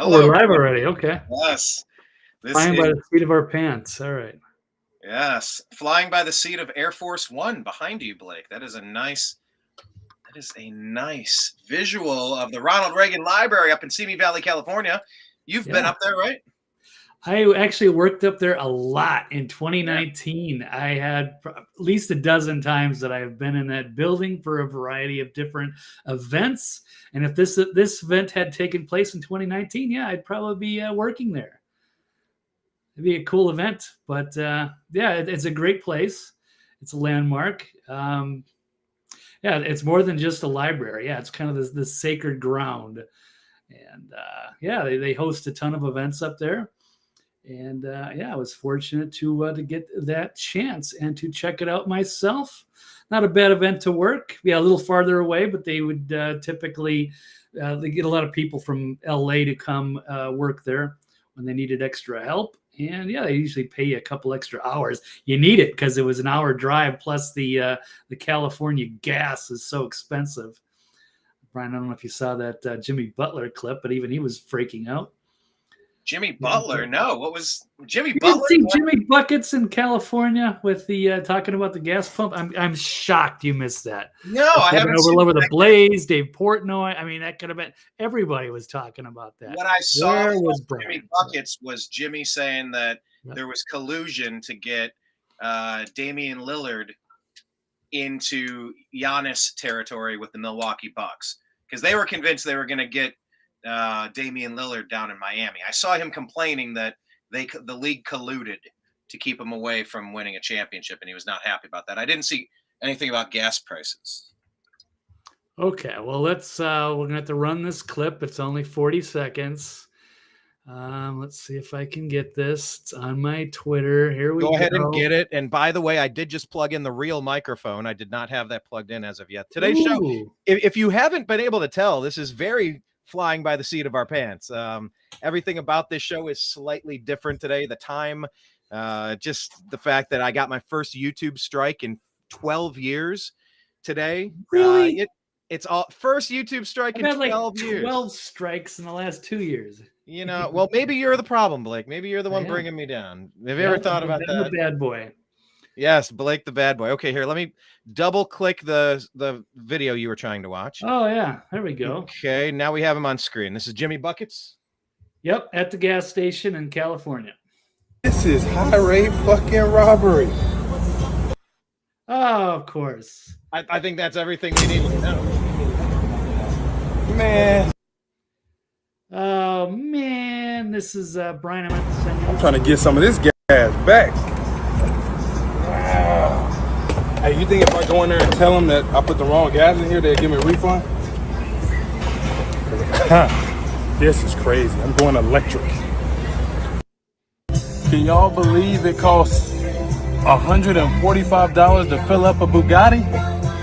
Oh, Hello. we're live already. Okay. Yes. This Flying by is the seat of our pants. All right. yes. Flying by the seat of Air Force One behind you, Blake. That is a nice visual of the Ronald Reagan Library up in Simi Valley, California. You've been Yeah. up there, right? I actually worked up there a lot in 2019. I had at least a dozen times that I have been in that building for a variety of different events. And if this event had taken place in 2019, yeah, I'd probably be working there. It'd be a cool event, but it's a great place. It's a landmark. Yeah, it's more than just a library. Yeah, it's kind of this sacred ground, and they host a ton of events up there. And I was fortunate to get that chance and to check it out myself. Not a bad event to work. Yeah, a little farther away, but they would typically they get a lot of people from LA to come work there when they needed extra help. And yeah, they usually pay you a couple extra hours. You need it because it was an hour drive, plus the California gas is so expensive. Brian, I don't know if you saw that Jimmy Butler clip, but even he was freaking out. Jimmy Butler? No. What was Jimmy You Butler? didn't see Jimmy Buckets in California with the talking about the gas pump? I'm shocked you missed that. No, I haven't over seen the Blaze, Dave Portnoy. I mean, that could have been everybody was talking about that. What I saw Where from was Jimmy Brian? Buckets was Jimmy saying that there was collusion to get Damian Lillard into Giannis territory with the Milwaukee Bucks because they were convinced they were going to get Damian Lillard down in Miami. I saw him complaining that the league colluded to keep him away from winning a championship, and he was not happy about that. I didn't see anything about gas prices. Okay, well, let's we're gonna have to run this clip. It's only 40 seconds. Let's see if I can get this. It's on my Twitter. Here we go. Go ahead and get it. And by the way, I did just plug in the real microphone. I did not have that plugged in as of yet. Today's show, if you haven't been able to tell, this is very flying by the seat of our pants. Everything about this show is slightly different today. The time, just the fact that I got my first YouTube strike in 12 years today. Really? It's all first YouTube strike in 12 years. 12 strikes in the last 2 years. You know, well, maybe you're the problem, Blake. Maybe you're the one bringing me down. Have you ever thought about that? I'm the bad boy. Yes, Blake the bad boy. Okay, here, let me double click the video you were trying to watch. Oh, yeah. There we go. Okay, now we have him on screen. This is Jimmy Buckets. Yep, at the gas station in California. This is high-rate fucking robbery. Oh, of course. I think that's everything we need to know. Man. Oh, man. This is Brian. I'm trying to get some of this gas back. Hey, you think if I go in there and tell them that I put the wrong gas in here, they'll give me a refund? This is crazy. I'm going electric. Can y'all believe it costs $145 to fill up a Bugatti?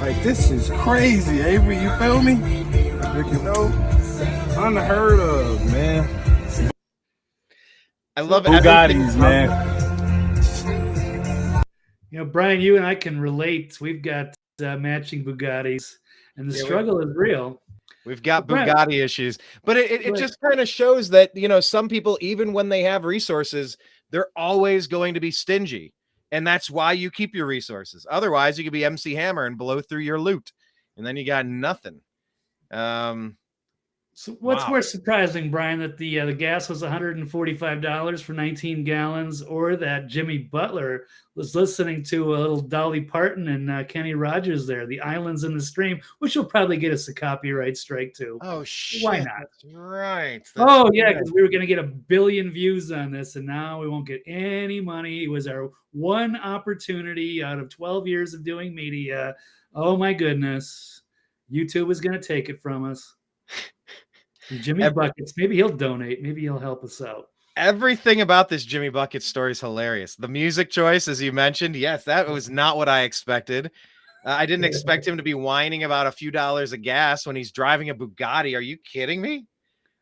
Like, this is crazy, Avery. You feel me? You know, unheard of, man. I love Bugattis, man. You know, Brian, you and I can relate. We've got matching Bugattis, and the struggle is real. We've got Bugatti issues, but it just kind of shows that, you know, some people, even when they have resources, they're always going to be stingy. And that's why you keep your resources. Otherwise, you could be MC Hammer and blow through your loot, and then you got nothing. So what's more surprising, Brian, that the gas was $145 for 19 gallons, or that Jimmy Butler was listening to a little Dolly Parton and Kenny Rogers there, The Islands in the Stream, which will probably get us a copyright strike too. Oh, shit. Why not? That's right. Yeah, because we were going to get 1 billion views on this, and now we won't get any money. It was our one opportunity out of 12 years of doing media. Oh, my goodness. YouTube is going to take it from us. Jimmy Buckets, maybe he'll donate. Maybe he'll help us out. Everything about this Jimmy Buckets story is hilarious. The music choice, as you mentioned, yes, that was not what I expected. I didn't expect him to be whining about a few dollars of gas when he's driving a Bugatti. Are you kidding me?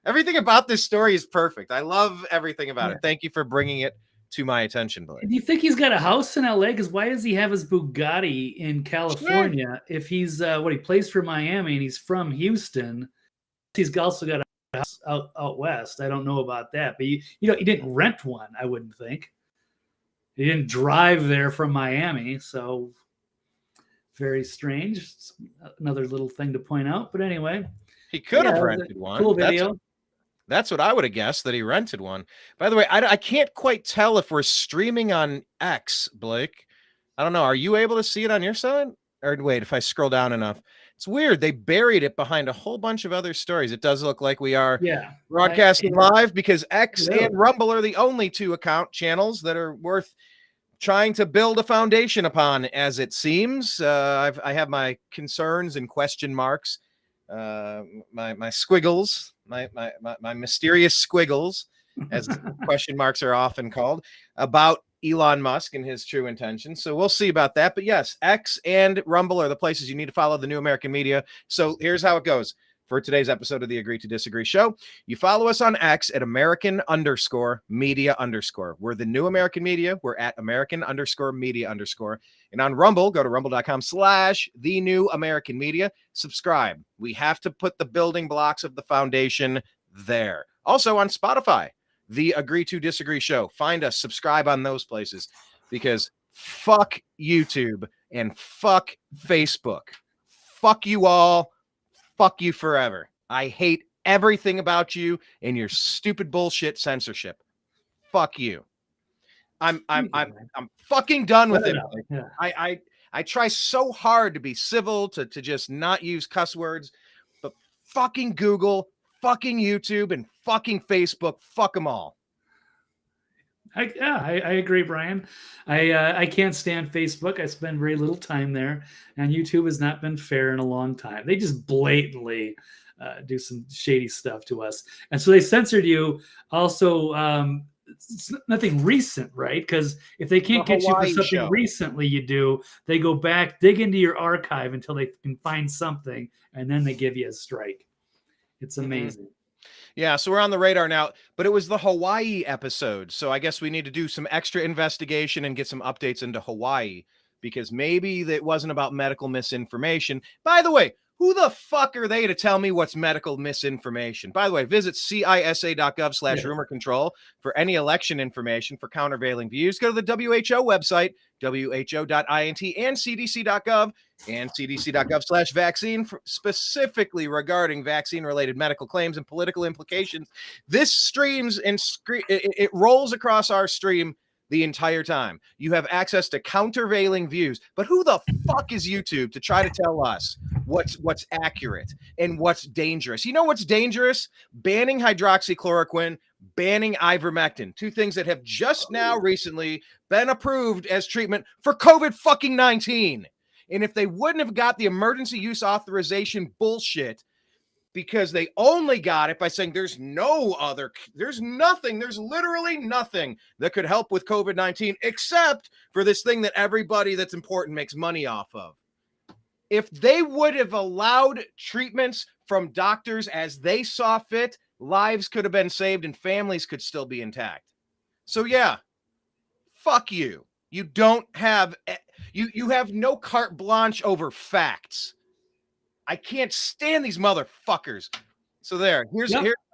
Everything about this story is perfect. I love everything about it. Thank you for bringing it to my attention, Blake. Do you think he's got a house in LA? Because why does he have his Bugatti in California if he's he plays for Miami and he's from Houston? He's also got a house out west. I don't know about that, but you didn't rent one. I wouldn't think. You didn't drive there from Miami, so very strange. Another little thing to point out, but anyway, he could have rented one. Cool video. That's what I would have guessed, that he rented one. By the way, I can't quite tell if we're streaming on X, Blake. I don't know. Are you able to see it on your side? Or wait, if I scroll down enough. It's weird. They buried it behind a whole bunch of other stories. It does look like we are broadcasting live, because X and Rumble are the only two account channels that are worth trying to build a foundation upon, as it seems. I have my concerns and question marks, my squiggles, my mysterious squiggles, as question marks are often called, about Elon Musk and his true intentions. So we'll see about that. But yes, X and Rumble are the places you need to follow the New American Media. So here's how it goes for today's episode of the Agree to Disagree show. You follow us on X at American_media_. We're the New American Media. We're at American_media_. And on Rumble, go to rumble.com/the New American Media. Subscribe. We have to put the building blocks of the foundation there. Also on Spotify, the Agree to Disagree show. Find us, subscribe on those places, because fuck YouTube and fuck Facebook. Fuck you all. Fuck you forever. I hate everything about you and your stupid bullshit censorship. Fuck you. I'm fucking done with it. Yeah. I try so hard to be civil, to just not use cuss words, but fucking Google, fucking YouTube, and fucking Facebook, fuck them all. I agree, Brian. I can't stand Facebook. I spend very little time there, and YouTube has not been fair in a long time. They just blatantly do some shady stuff to us, and so they censored you. Also, it's nothing recent, right? Because if they can't get you for something recently you do, they go back, dig into your archive until they can find something, and then they give you a strike. It's amazing. Yeah, so we're on the radar now, but it was the Hawaii episode. So I guess we need to do some extra investigation and get some updates into Hawaii, because maybe that wasn't about medical misinformation. By the way, who the fuck are they to tell me what's medical misinformation? By the way, visit CISA.gov/rumor control for any election information for countervailing views. Go to the WHO website, WHO.int, and CDC.gov and CDC.gov/vaccine, specifically regarding vaccine-related medical claims and political implications. This streams and it rolls across our stream the entire time. You have access to countervailing views, but who the fuck is YouTube to try to tell us what's accurate and what's dangerous? You know what's dangerous? Banning hydroxychloroquine, banning ivermectin, two things that have just now recently been approved as treatment for COVID-19. And if they wouldn't have got the emergency use authorization bullshit, because they only got it by saying there's literally nothing that could help with COVID-19 except for this thing that everybody that's important makes money off of. If they would have allowed treatments from doctors as they saw fit, lives could have been saved and families could still be intact. So yeah, fuck you. You don't have, you have no carte blanche over facts. I can't stand these motherfuckers. So there,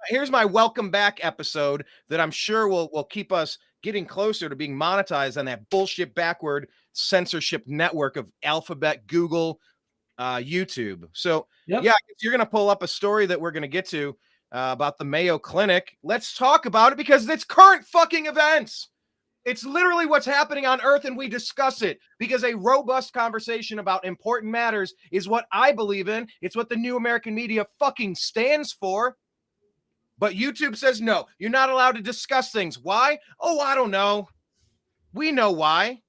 here's my welcome back episode that I'm sure will keep us getting closer to being monetized on that bullshit backward censorship network of Alphabet, Google, YouTube. So yeah, if you're going to pull up a story that we're going to get to about the Mayo Clinic, let's talk about it, because it's current fucking events. It's literally what's happening on Earth, and we discuss it because a robust conversation about important matters is what I believe in. It's what the New American Media fucking stands for. But YouTube says, no, you're not allowed to discuss things. Why? Oh, I don't know. We know why.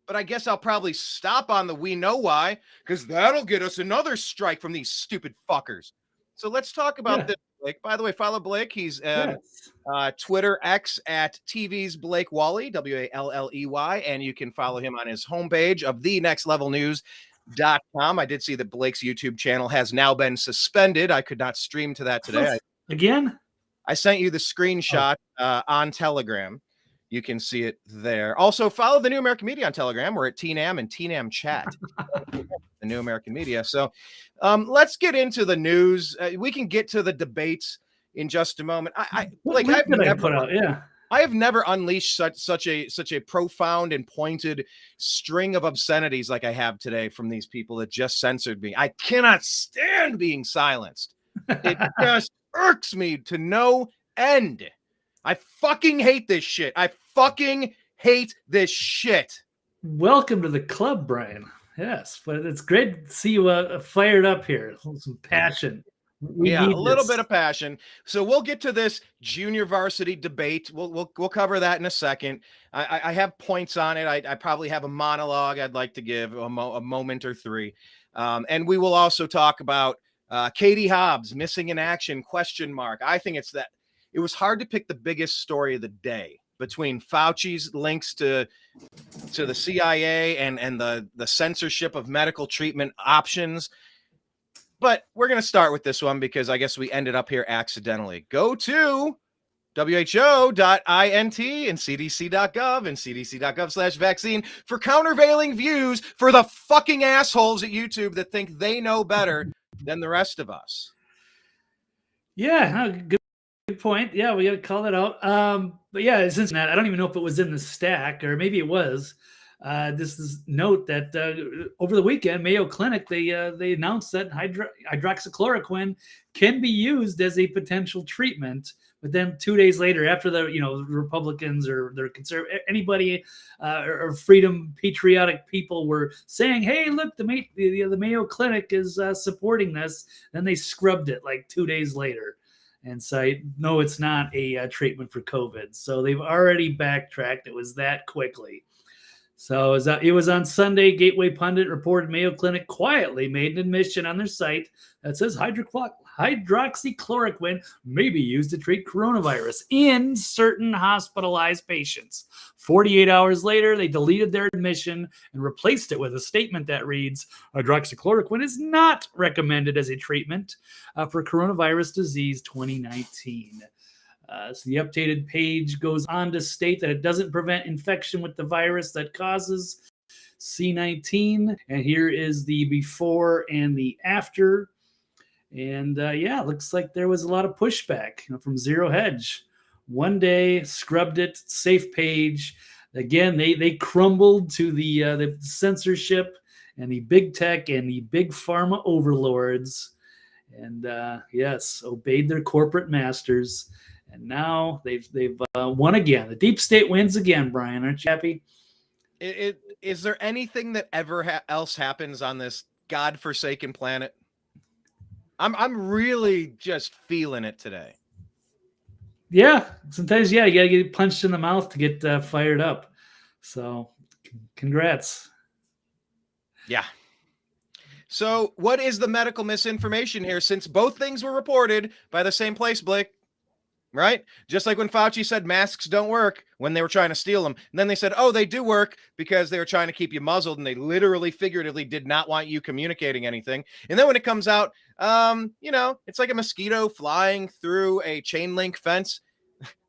But I guess I'll probably stop on the we know why, because that'll get us another strike from these stupid fuckers. So let's talk about this. Blake. By the way, follow Blake. He's Twitter X at TV's Blake Walley, Walley, and you can follow him on his homepage of thenextlevelnews.com. I did see that Blake's YouTube channel has now been suspended. I could not stream to that today. Again? I sent you the screenshot on Telegram. You can see it there. Also, follow the New American Media on Telegram. We're at TNAM and TNAM Chat, the New American Media. So let's get into the news. We can get to the debates in just a moment. What like link I've did I never put out? Yeah. I have never unleashed such a profound and pointed string of obscenities like I have today from these people that just censored me. I cannot stand being silenced. It just irks me to no end. I fucking hate this shit. I fucking hate this shit. Welcome to the club, Brian. Yes, but it's great to see you fired up here. Some passion. We yeah, need a little this. bit of passion. So we'll get to this junior varsity debate. We'll cover that in a second. I have points on it. I probably have a monologue I'd like to give, a moment or three. And we will also talk about Katie Hobbs missing in action, ? I think it was hard to pick the biggest story of the day between Fauci's links to the CIA and the censorship of medical treatment options. But we're going to start with this one because I guess we ended up here accidentally. Go to who.int and cdc.gov and cdc.gov/vaccine for countervailing views for the fucking assholes at YouTube that think they know better than the rest of us. Yeah, good point. Yeah, we got to call that out. But yeah, since that, I don't even know if it was in the stack or maybe it was. This is note that over the weekend, Mayo Clinic, they announced that hydroxychloroquine can be used as a potential treatment. But then 2 days later, after the Republicans or their conservative anybody or freedom patriotic people were saying, "Hey, look, the Mayo Clinic is supporting this," then they scrubbed it like 2 days later and say, "No, it's not a treatment for COVID." So they've already backtracked. It was that quickly. So it was on Sunday. Gateway Pundit reported Mayo Clinic quietly made an admission on their site that says hydroxychloroquine may be used to treat coronavirus in certain hospitalized patients. 48 hours later, they deleted their admission and replaced it with a statement that reads, hydroxychloroquine is not recommended as a treatment for coronavirus disease 2019. So the updated page goes on to state that it doesn't prevent infection with the virus that causes C19. And here is the before and the after. And looks like there was a lot of pushback from Zero Hedge. One day, scrubbed it, safe page. Again, they crumbled to the censorship and the big tech and the big pharma overlords. And yes, obeyed their corporate masters. And now they've won again. The deep state wins again, Brian. Aren't you happy? Is there anything that ever else happens on this godforsaken planet? I'm really just feeling it today. Yeah, sometimes you gotta get punched in the mouth to get fired up. So, congrats. Yeah. So, what is the medical misinformation here? Since both things were reported by the same place, Blake. Right? Just like when Fauci said masks don't work when they were trying to steal them. And then they said, oh, they do work because they were trying to keep you muzzled and they literally figuratively did not want you communicating anything. And then when it comes out, it's like a mosquito flying through a chain link fence.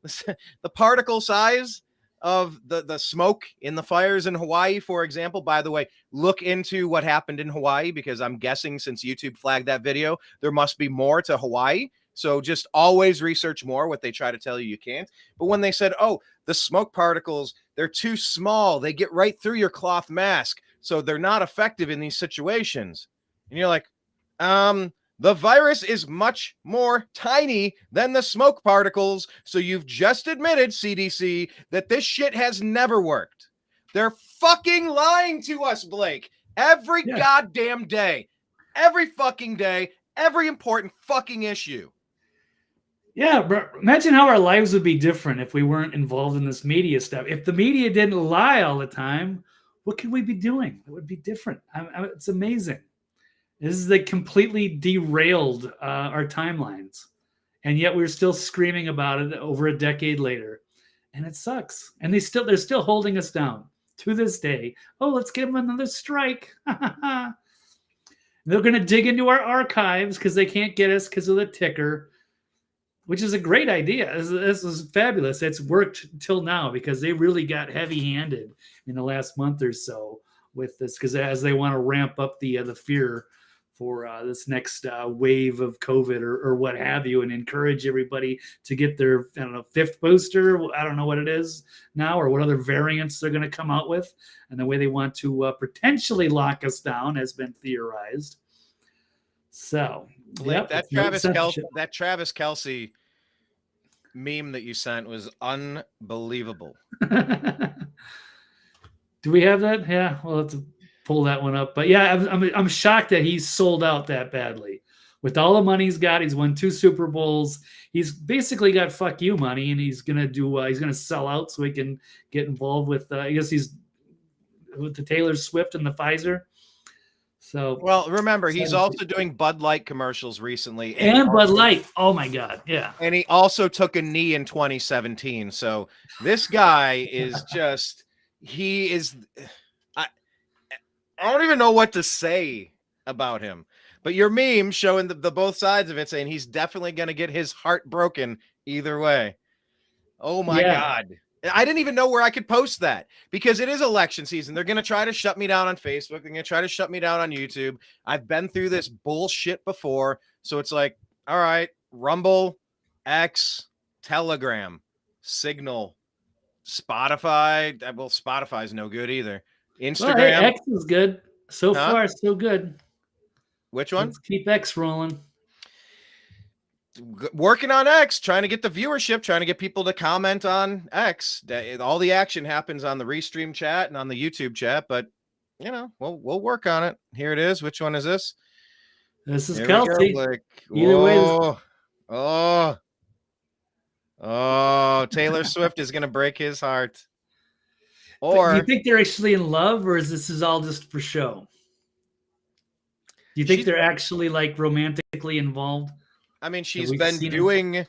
The particle size of the smoke in the fires in Hawaii, for example, by the way, look into what happened in Hawaii because I'm guessing since YouTube flagged that video, there must be more to Hawaii. So just always research more what they try to tell you can't. But when they said, oh, the smoke particles, they're too small. They get right through your cloth mask. So they're not effective in these situations. And you're like, the virus is much more tiny than the smoke particles. So you've just admitted, CDC, that this shit has never worked. They're fucking lying to us, Blake. Every goddamn day. Every fucking day. Every important fucking issue. Yeah, but imagine how our lives would be different if we weren't involved in this media stuff. If the media didn't lie all the time, what could we be doing? It would be different. It's amazing. This is like completely derailed our timelines. And yet we're still screaming about it over a decade later. And it sucks. And they're still holding us down to this day. Oh, let's give them another strike. They're going to dig into our archives because they can't get us because of the ticker. Which is a great idea. This is fabulous. It's worked till now because they really got heavy-handed in the last month or so with this because as they want to ramp up the fear for this next wave of COVID or what have you, and encourage everybody to get their fifth booster. I don't know what it is now or what other variants they're going to come out with, and the way they want to potentially lock us down has been theorized. So Blake, that Travis Kelce meme that you sent was unbelievable. Do we have that? Yeah, we'll have to pull that one up. But yeah, I'm shocked that he's sold out that badly. With all the money he's got, he's won 2 Super Bowls. He's basically got fuck you money, and he's gonna do. He's gonna sell out so he can get involved with. I guess he's with the Taylor Swift and the Pfizer. So well, remember he's also doing Bud Light commercials recently, and Bud Light. Oh my God, yeah. And he also took a knee in 2017. So this guy is just. He is. I don't even know what to say about him. But your meme showing the both sides of it, saying he's definitely going to get his heart broken either way. Oh my God. I didn't even know where I could post that because it is election season. They're going to try to shut me down on Facebook. They're going to try to shut me down on YouTube. I've been through this bullshit before. So it's like, all right, Rumble, X, Telegram, Signal, Spotify. Well, Spotify's no good either. Instagram. Well, hey, X is good. So far, so good. Which one? Let's keep X rolling. Working on X, trying to get the viewership, trying to get people to comment on X. All the action happens on the Restream chat and on the YouTube chat, but we'll work on it. Here it is. Which one is this? This is Kelsey. Either way. Oh, Taylor Swift is going to break his heart. Or do you think they're actually in love, or is this all just for show? Do you think they're actually like romantically involved? I mean, she's been doing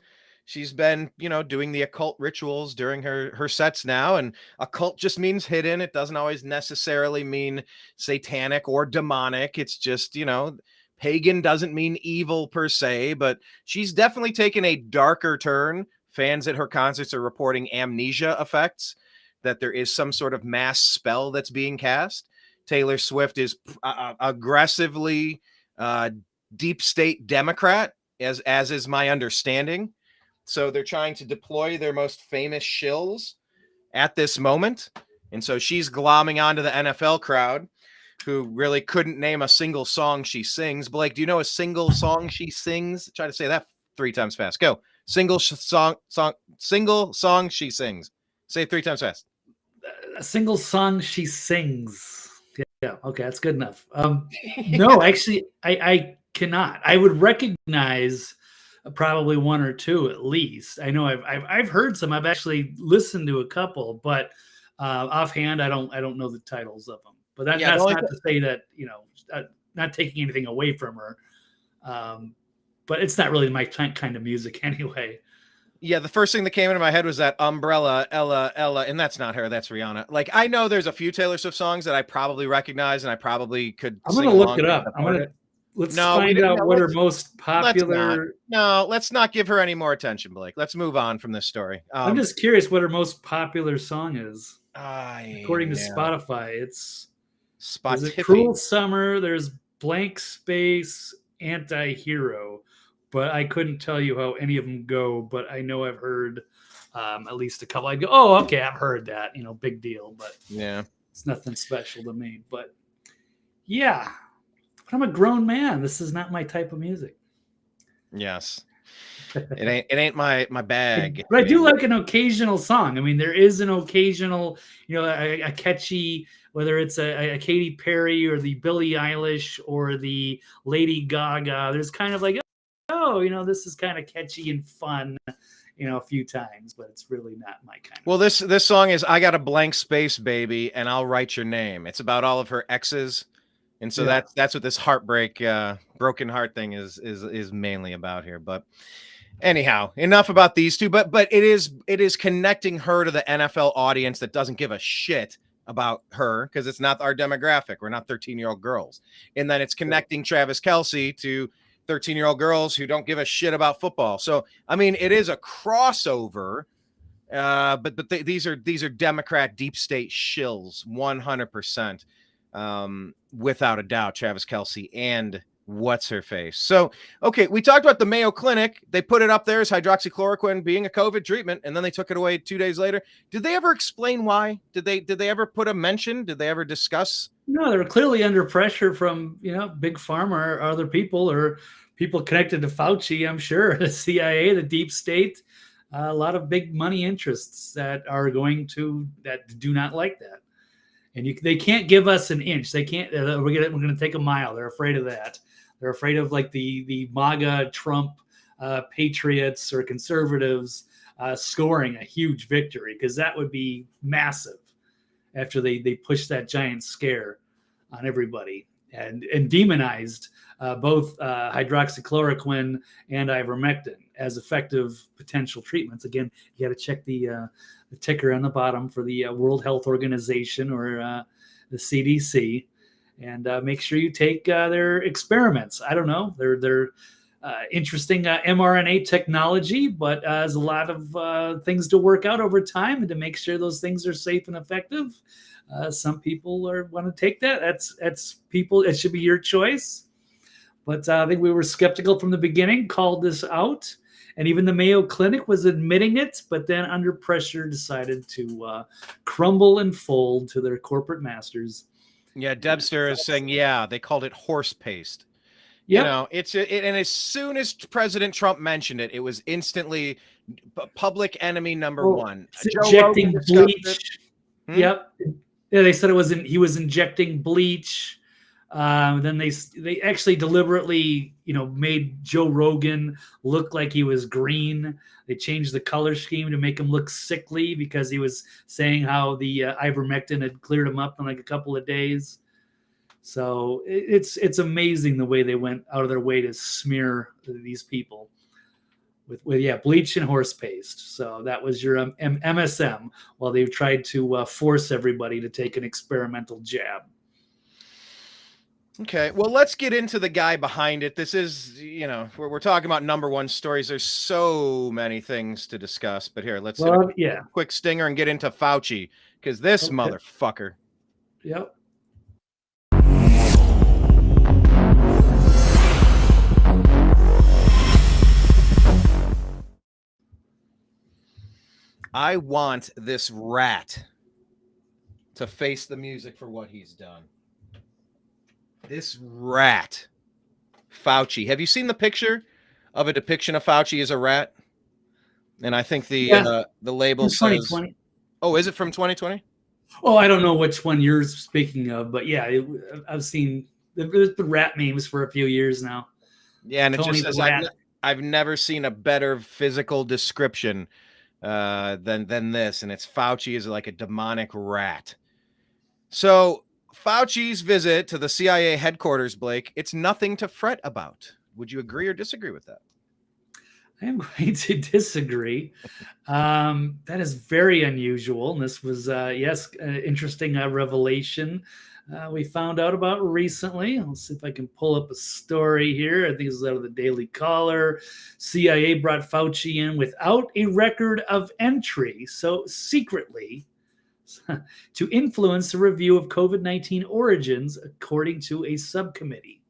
the occult rituals during her sets now, and occult just means hidden. It doesn't always necessarily mean satanic or demonic. It's just, pagan doesn't mean evil per se, but she's definitely taken a darker turn. Fans at her concerts are reporting amnesia effects, that there is some sort of mass spell that's being cast. Taylor Swift is aggressively deep state Democrat, as is my understanding. So they're trying to deploy their most famous shills at this moment. And so she's glomming onto the NFL crowd, who really couldn't name a single song she sings. Blake, do you know a single song she sings? Try to say that 3 times fast. Go. Single song she sings. Say it 3 times fast. A single song she sings. Yeah. Okay, that's good enough. No, actually, I cannot. I would recognize probably 1 or 2 at least. I know I've heard some. I've actually listened to a couple, but offhand, I don't know the titles of them. But that's not to say that not taking anything away from her. But it's not really my kind of music anyway. Yeah, the first thing that came into my head was that Umbrella, Ella, and that's not her, that's Rihanna. Like, I know there's a few Taylor Swift songs that I probably recognize and I probably could I'm going to look it up. Let's find out what her most popular... Let's not give her any more attention, Blake. Let's move on from this story. I'm just curious what her most popular song is. According to Spotify, it's Cruel Summer, there's Blank Space, Anti-Hero. But I couldn't tell you how any of them go. But I know I've heard at least a couple. I go, oh, okay, I've heard that. Big deal. But yeah, it's nothing special to me. But yeah, but I'm a grown man. This is not my type of music. Yes, it ain't my bag. But I do like an occasional song. I mean, there is an occasional, a catchy, whether it's a Katy Perry or the Billie Eilish or the Lady Gaga. There's kind of like, this is kind of catchy and fun, a few times, but it's really not my kind of. Well, this song is I Got a Blank Space, Baby, and I'll Write Your Name. It's about all of her exes. And so that's what this heartbreak, broken heart thing is mainly about here. But anyhow, enough about these two, but it is connecting her to the NFL audience that doesn't give a shit about her because it's not our demographic. We're not 13-year-old girls. And then it's connecting Travis Kelce to 13-year-old girls who don't give a shit about football. So, I mean, it is a crossover, but these are Democrat deep state shills, 100%, without a doubt, Travis Kelce and what's her face. So, okay, we talked about the Mayo Clinic. They put it up there as hydroxychloroquine being a COVID treatment, and then they took it away 2 days later. Did they ever explain why? Did they ever put a mention? Did they ever discuss? No, they're clearly under pressure from, big pharma or other people or people connected to Fauci, I'm sure, the CIA, the deep state, a lot of big money interests that do not like that. And they can't give us an inch. They can't. We're gonna take a mile. They're afraid of that. They're afraid of like the MAGA Trump patriots or conservatives scoring a huge victory, because that would be massive after they pushed that giant scare on everybody and demonized both hydroxychloroquine and ivermectin as effective potential treatments. Again, you got to check the ticker on the bottom for the World Health Organization or the CDC, and make sure you take their experiments. I don't know, they're interesting mRNA technology, but there's a lot of things to work out over time and to make sure those things are safe and effective. Some people want to take that. That's people. It should be your choice. But I think we were skeptical from the beginning, called this out. And even the Mayo Clinic was admitting it, but then under pressure decided to crumble and fold to their corporate masters. Yeah, Debster is saying, they called it horse paste. Yeah, and as soon as President Trump mentioned it, it was instantly public enemy number one. Injecting bleach. Yep. Yeah, they said he was injecting bleach. Then they actually deliberately, made Joe Rogan look like he was green. They changed the color scheme to make him look sickly because he was saying how the ivermectin had cleared him up in like a couple of days. So it's amazing the way they went out of their way to smear these people with bleach and horse paste. So that was your MSM, while they've tried to force everybody to take an experimental jab. Okay, well, let's get into the guy behind it. This is, we're talking about number one stories. There's so many things to discuss, but here, let's do a quick stinger and get into Fauci, because this motherfucker. Yep. I want this rat to face the music for what he's done. This rat, Fauci. Have you seen the picture of a depiction of Fauci as a rat? And I think the label says, 2020. Oh, is it from 2020? Oh, I don't know which one you're speaking of, but yeah, I've seen the rat memes for a few years now. Yeah, and Tony, it just says, I've never seen a better physical description than this, and it's Fauci is like a demonic rat. So Fauci's visit to the CIA headquarters, Blake, it's nothing to fret about. Would you agree or disagree with that? I am going to disagree. That is very unusual. And this was, an interesting revelation we found out about recently. Let's see if I can pull up a story here. I think this is out of the Daily Caller. CIA brought Fauci in without a record of entry, so secretly, to influence the review of COVID-19 origins, according to a subcommittee.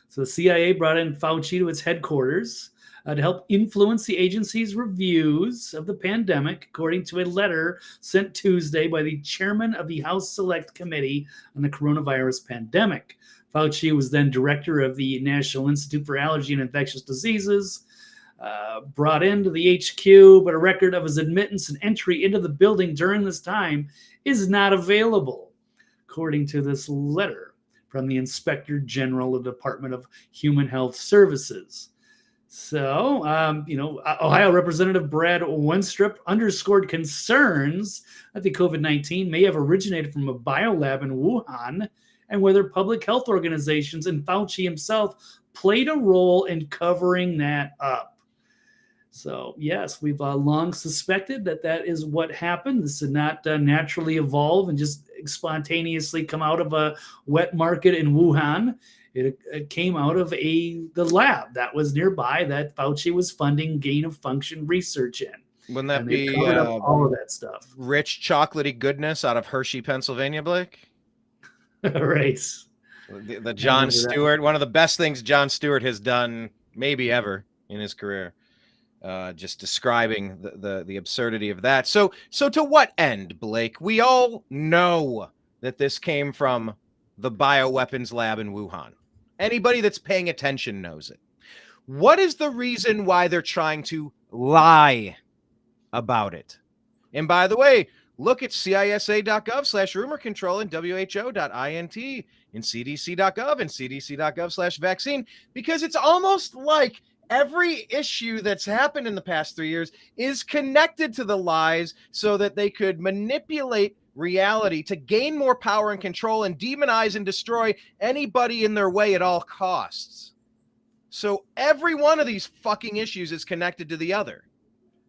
So the CIA brought in Fauci to its headquarters to help influence the agency's reviews of the pandemic, according to a letter sent Tuesday by the chairman of the House Select Committee on the Coronavirus Pandemic. Fauci was then director of the National Institute for Allergy and Infectious Diseases, brought into the HQ, but a record of his admittance and entry into the building during this time is not available, according to this letter from the Inspector General of the Department of Human Health Services. So, Ohio Representative Brad Wenstrup underscored concerns that the COVID-19 may have originated from a biolab in Wuhan, and whether public health organizations and Fauci himself played a role in covering that up. So, yes, we've long suspected that is what happened. This did not naturally evolve and just spontaneously come out of a wet market in Wuhan. It came out of the lab that was nearby that Fauci was funding gain-of-function research in. Wouldn't that be all of that stuff? Rich chocolatey goodness out of Hershey, Pennsylvania, Blake? Right. The Jon Stewart, one of the best things Jon Stewart has done maybe ever in his career. Just describing the absurdity of that. So to what end, Blake? We all know that this came from the bioweapons lab in Wuhan. Anybody that's paying attention knows it. What is the reason why they're trying to lie about it? And by the way, look at cisa.gov/rumor control and who.int and cdc.gov and cdc.gov/vaccine, because it's almost like every issue that's happened in the past 3 years is connected to the lies so that they could manipulate reality to gain more power and control and demonize and destroy anybody in their way at all costs. So every one of these fucking issues is connected to the other.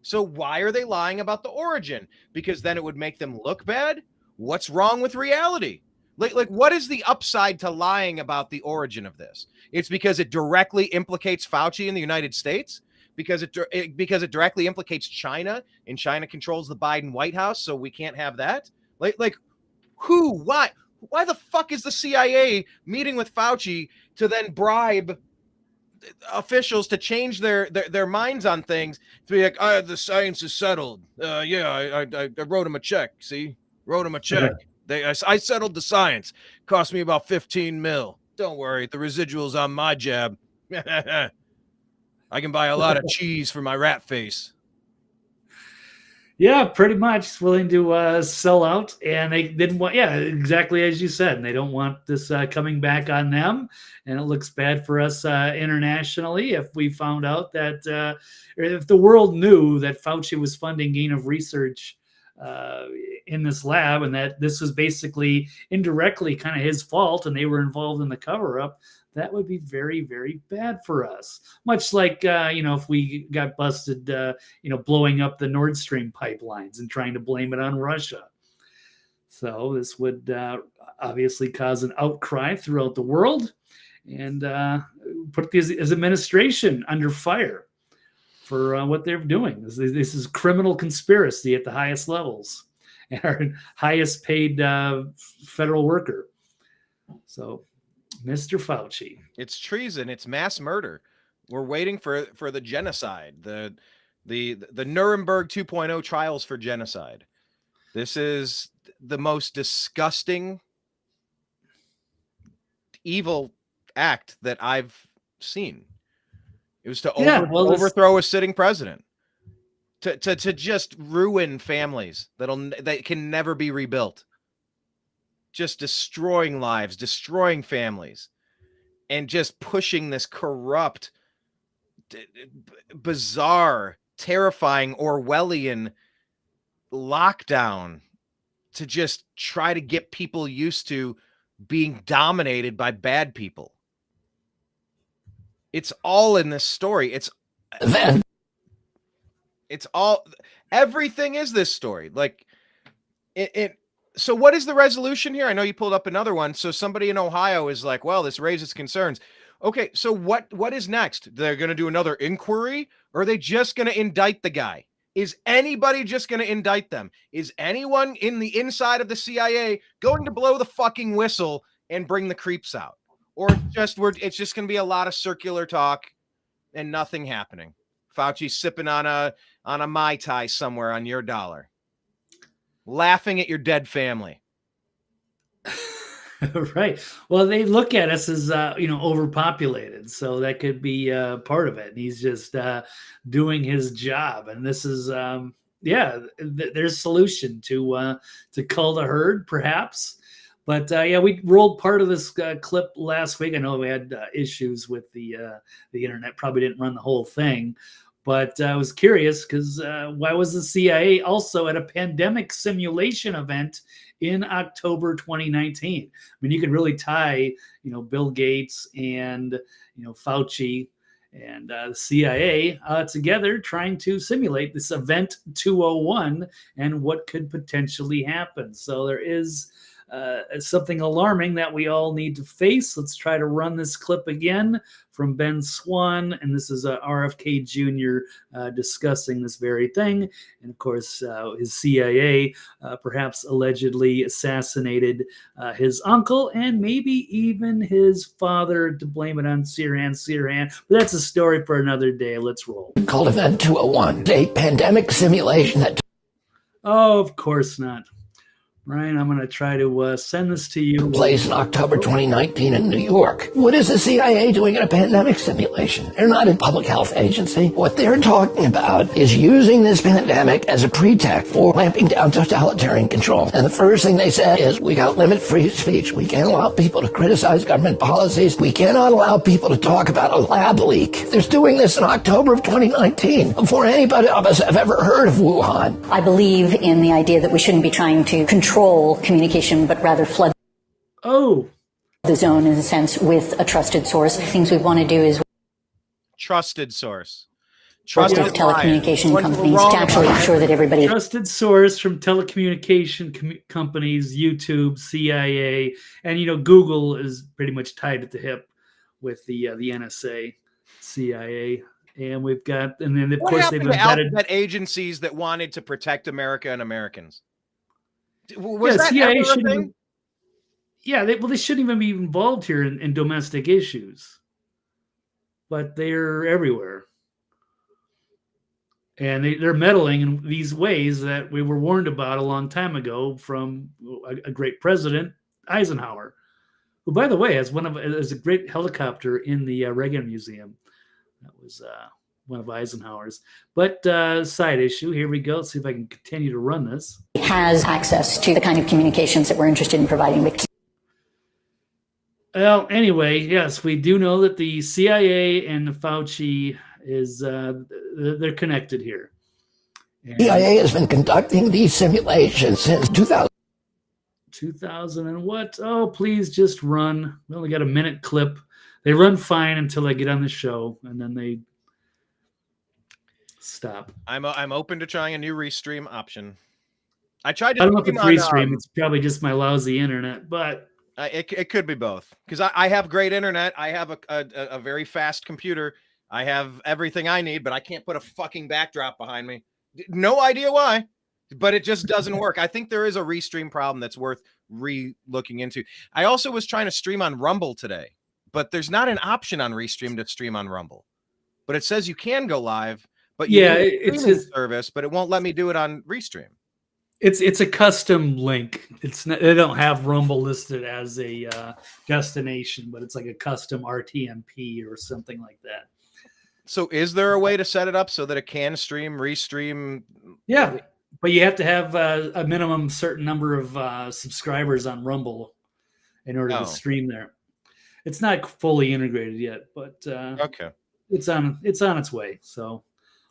So why are they lying about the origin? Because then it would make them look bad? What's wrong with reality? Like what is the upside to lying about the origin of this? It's because it directly implicates Fauci in the United States, because it directly implicates China, and China controls the Biden White House, so we can't have that. Like who? Why the fuck is the CIA meeting with Fauci to then bribe officials to change their minds on things, to be like, the science is settled. I wrote him a check. See, wrote him a check. I settled the science. Cost me about 15 mil. Don't worry, the residuals on my jab. I can buy a lot of cheese for my rat face. Yeah, pretty much willing to sell out, and they didn't want. Yeah, exactly as you said. And they don't want this coming back on them, and it looks bad for us internationally if we found out that, or if the world knew that Fauci was funding gain of research in this lab, and that this was basically indirectly kind of his fault, and they were involved in the cover-up. That would be very, very bad for us. Much like, if we got busted, blowing up the Nord Stream pipelines and trying to blame it on Russia. So this would obviously cause an outcry throughout the world and put his administration under fire for what they're doing. This is criminal conspiracy at the highest levels and our highest paid federal worker. So, Mr. Fauci. It's treason. It's mass murder. We're waiting for the genocide, the Nuremberg 2.0 trials for genocide. This is the most disgusting, evil act that I've seen. It was to overthrow a sitting president, to just ruin families that can never be rebuilt. Just destroying lives, destroying families, and just pushing this corrupt, bizarre, terrifying Orwellian lockdown to just try to get people used to being dominated by bad people. It's all in this story. Everything is this story. Like So what is the resolution here? I know you pulled up another one. So somebody in Ohio is like, well, this raises concerns. Okay, so what is next? They're going to do another inquiry, or are they just going to indict the guy? Is anybody just going to indict them? Is anyone in the inside of the CIA going to blow the fucking whistle and bring the creeps out? Or it's just going to be a lot of circular talk and nothing happening? Fauci sipping on a Mai Tai somewhere on your dollar, laughing at your dead family. Right. Well, they look at us as, overpopulated. So that could be part of it. And he's just doing his job. And this is, there's a solution to cull the herd, perhaps. But we rolled part of this clip last week. I know we had issues with the internet, probably didn't run the whole thing. But I was curious because why was the CIA also at a pandemic simulation event in October 2019? I mean, you could really tie, Bill Gates and, Fauci and the CIA together trying to simulate this event 201 and what could potentially happen. So there is something alarming that we all need to face. Let's try to run this clip again from Ben Swan, and this is RFK Jr. Discussing this very thing. And of course, his CIA perhaps allegedly assassinated his uncle and maybe even his father, to blame it on Sirhan. But that's a story for another day. Let's roll. Called Event 201, a pandemic simulation that... Oh, of course not. Ryan, I'm going to try to send this to you. Place in October 2019 in New York. What is the CIA doing in a pandemic simulation? They're not a public health agency. What they're talking about is using this pandemic as a pretext for clamping down totalitarian control. And the first thing they said is, we got limit free speech. We can't allow people to criticize government policies. We cannot allow people to talk about a lab leak. They're doing this in October of 2019, before anybody of us have ever heard of Wuhan. I believe in the idea that we shouldn't be trying to control communication, but rather flood the zone in a sense with a trusted source. Things we want to do is Trusted source. trusted telecommunication companies to actually ensure that everybody... Trusted source from telecommunication companies, YouTube, CIA, and Google is pretty much tied at the hip with the NSA, CIA. And we've got, and then of course they've embedded alphabet agencies that wanted to protect America and Americans. Was that CIA ever a thing? They shouldn't even be involved here in domestic issues, but they're everywhere, and they're meddling in these ways that we were warned about a long time ago from a great president, Eisenhower, who, by the way, has a great helicopter in the Reagan Museum. That was one of Eisenhower's. But side issue, here we go. Let's see if I can continue to run this. has access to the kind of communications that we're interested in providing. Well, anyway, yes, we do know that the CIA and the Fauci is they're connected here. And CIA has been conducting these simulations since 2000. 2000 and what? Oh, please just run. We only got a minute clip. They run fine until I get on the show, and then they stop. I'm open to trying a new restream option. I tried to. I don't know if it's restream. It's probably just my lousy internet, but it could be both. Because I have great internet. I have a very fast computer. I have everything I need, but I can't put a fucking backdrop behind me. No idea why, but it just doesn't work. I think there is a restream problem that's worth looking into. I also was trying to stream on Rumble today, but there's not an option on Restream to stream on Rumble. But it says you can go live, but you need a streaming service, but it won't let me do it on Restream. It's a custom link. It's not, they don't have Rumble listed as a destination, but it's like a custom RTMP or something like that. So is there a way to set it up so that it can restream? Yeah, but you have to have a minimum certain number of subscribers on Rumble in order to stream there. It's not fully integrated yet, but okay, it's on its way. So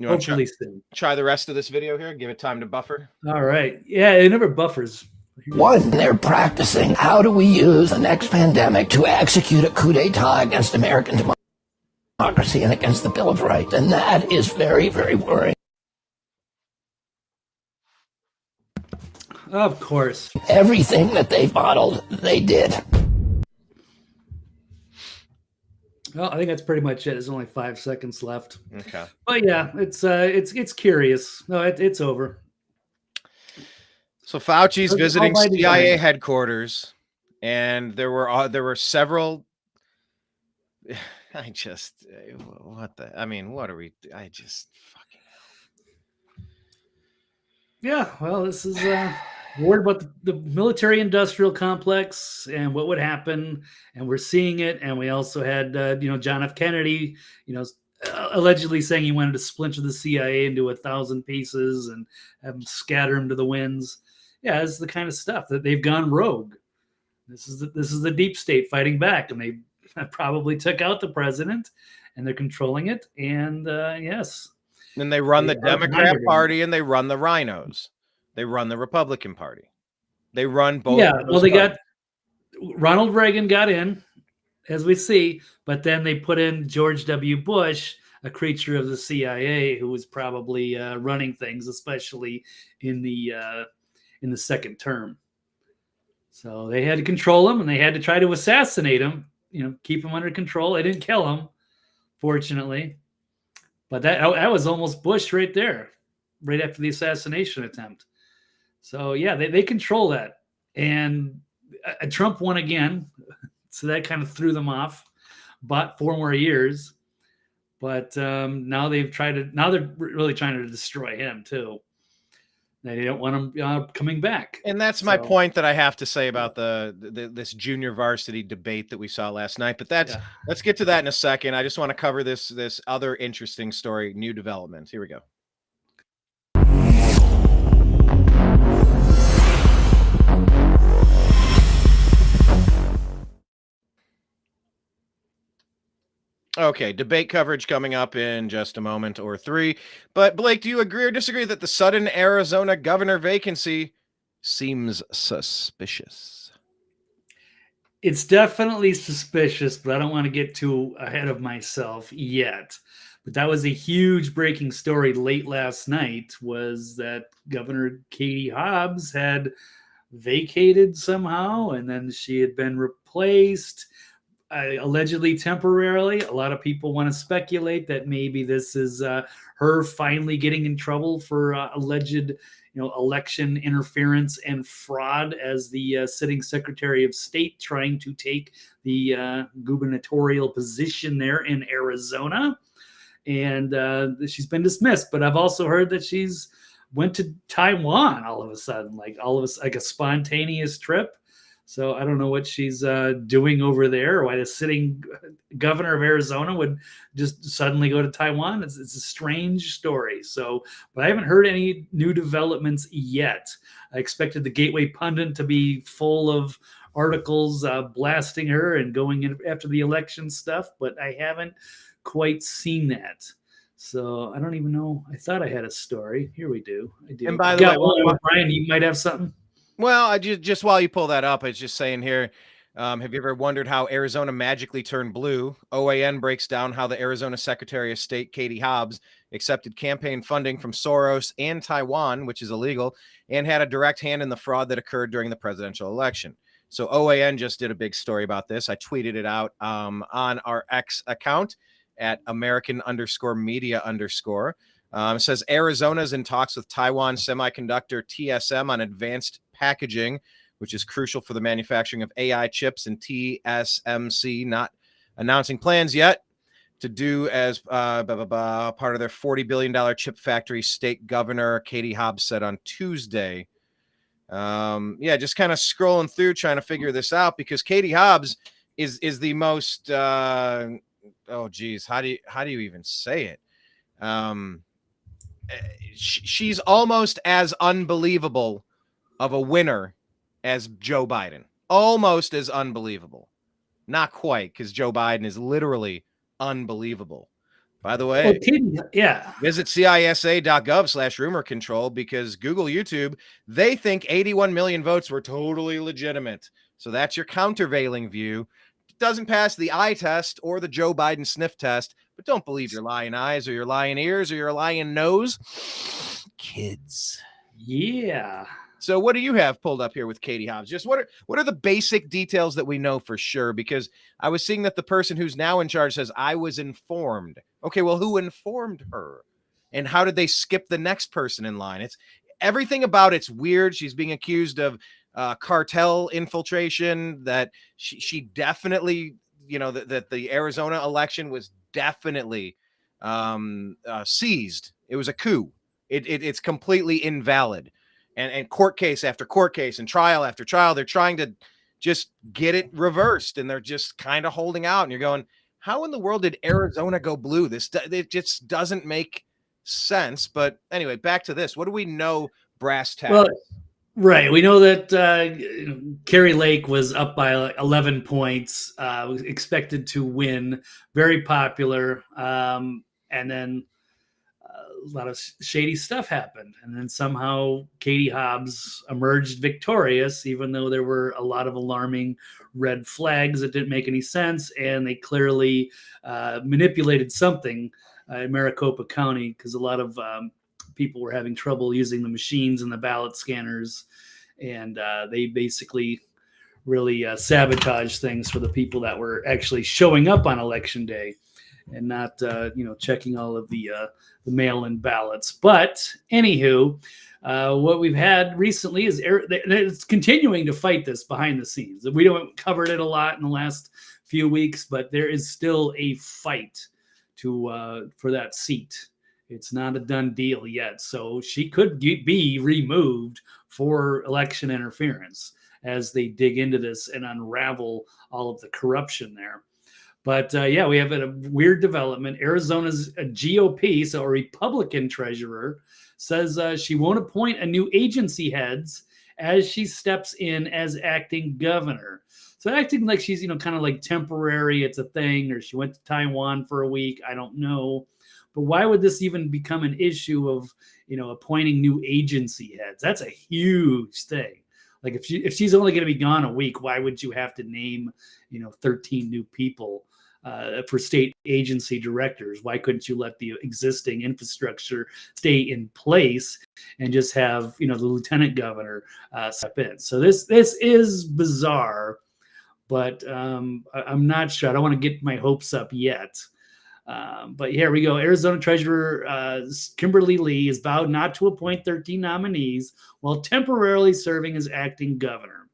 hopefully soon. Try the rest of this video here. Give it time to buffer. All right. Yeah, it never buffers. One, they're practicing how do we use the next pandemic to execute a coup d'etat against American democracy and against the Bill of Rights. And that is very, very worrying. Of course. Everything that they modeled, they did. Well, I think that's pretty much it. There's only 5 seconds left. Okay. But yeah, it's curious. No, it's over. So Fauci's visiting CIA headquarters, and there were several. What are we? Fucking hell. Yeah, well, this is worried about the military-industrial complex and what would happen, and we're seeing it. And we also had, John F. Kennedy, allegedly saying he wanted to splinter the CIA into 1,000 pieces and have them scatter them to the winds. Yeah, this is the kind of stuff that they've gone rogue. This is the deep state fighting back, and they probably took out the president, and they're controlling it. And yes. Then they run the Democrat Party and they run the Rhinos. They run the Republican Party. They run both. Yeah, well, they got Ronald Reagan got in, as we see, but then they put in George W. Bush, a creature of the CIA, who was probably running things, especially in the second term. So they had to control him, and they had to try to assassinate him, keep him under control. They didn't kill him, fortunately. But that was almost Bush right there, right after the assassination attempt. So, yeah, they control that. And Trump won again, so that kind of threw them off, but 4 more years. But now they're really trying to destroy him, too. They don't want him coming back. And that's my point that I have to say about this junior varsity debate that we saw last night. But let's get to that in a second. I just want to cover this other interesting story, new developments. Here we go. Okay, debate coverage coming up in just a moment or 3. But Blake, do you agree or disagree that the sudden Arizona governor vacancy seems suspicious? It's definitely suspicious, but I don't want to get too ahead of myself yet. But that was a huge breaking story late last night, was that Governor Katie Hobbs had vacated somehow, and then she had been replaced. Allegedly temporarily. A lot of people want to speculate that maybe this is her finally getting in trouble for alleged, election interference and fraud as the sitting Secretary of State trying to take the gubernatorial position there in Arizona. And she's been dismissed. But I've also heard that she's went to Taiwan all of a sudden, like a spontaneous trip. So I don't know what she's doing over there, or why the sitting governor of Arizona would just suddenly go to Taiwan. It's a strange story. So, but I haven't heard any new developments yet. I expected the Gateway Pundit to be full of articles blasting her and going in after the election stuff, but I haven't quite seen that. So I don't even know. I thought I had a story. Here we do. I do. And by the way, Brian, you might have something. Well, I just while you pull that up, it's just saying here, have you ever wondered how Arizona magically turned blue? OAN breaks down how the Arizona Secretary of State, Katie Hobbs, accepted campaign funding from Soros and Taiwan, which is illegal, and had a direct hand in the fraud that occurred during the presidential election. So OAN just did a big story about this. I tweeted it out on our X account at American_media_. It says Arizona's in talks with Taiwan Semiconductor TSM on advanced packaging, which is crucial for the manufacturing of AI chips, and TSMC not announcing plans yet to do as part of their $40 billion chip factory, state governor Katie Hobbs said on Tuesday. Just kind of scrolling through trying to figure this out, because Katie Hobbs is the most how do you even say it? She's almost as unbelievable of a winner as Joe Biden. Almost as unbelievable. Not quite, because Joe Biden is literally unbelievable. By the way, visit CISA.gov/rumor control, because Google, YouTube, they think 81 million votes were totally legitimate. So that's your countervailing view. It doesn't pass the eye test or the Joe Biden sniff test, but don't believe your lying eyes or your lying ears or your lying nose. Kids. Yeah. So what do you have pulled up here with Katie Hobbs? Just what are the basic details that we know for sure? Because I was seeing that the person who's now in charge says, I was informed. Okay, well, who informed her? And how did they skip the next person in line? It's everything about it's weird. She's being accused of cartel infiltration, that she definitely, that the Arizona election was definitely seized. It was a coup. It's completely invalid. And court case after court case and trial after trial, they're trying to just get it reversed, and they're just kind of holding out. And you're going, how in the world did Arizona go blue? It just doesn't make sense. But anyway, back to this. What do we know, brass tacks? Well, right. We know that Kari Lake was up by 11 points, was expected to win, very popular. And then a lot of shady stuff happened. And then somehow Katie Hobbs emerged victorious, even though there were a lot of alarming red flags that didn't make any sense. And they clearly manipulated something in Maricopa County, because a lot of people were having trouble using the machines and the ballot scanners. And they basically really sabotage things for the people that were actually showing up on election day and not checking all of the mail-in ballots. But anywho, what we've had recently is it's continuing to fight this behind the scenes. We don't covered it a lot in the last few weeks, but there is still a fight for that seat. It's not a done deal yet, so she could be removed for election interference as they dig into this and unravel all of the corruption there. But we have a weird development. Arizona's GOP, so a Republican treasurer, says she won't appoint a new agency heads as she steps in as acting governor. So acting like she's, kind of like temporary, it's a thing, or she went to Taiwan for a week. I don't know. But why would this even become an issue of, appointing new agency heads? That's a huge thing. Like if she's only going to be gone a week, why would you have to name, 13 new people for state agency directors? Why couldn't you let the existing infrastructure stay in place and just have, the lieutenant governor step in? So this is bizarre, but I'm not sure. I don't want to get my hopes up yet. But here we go. Arizona Treasurer Kimberly Lee has vowed not to appoint 13 nominees while temporarily serving as acting governor.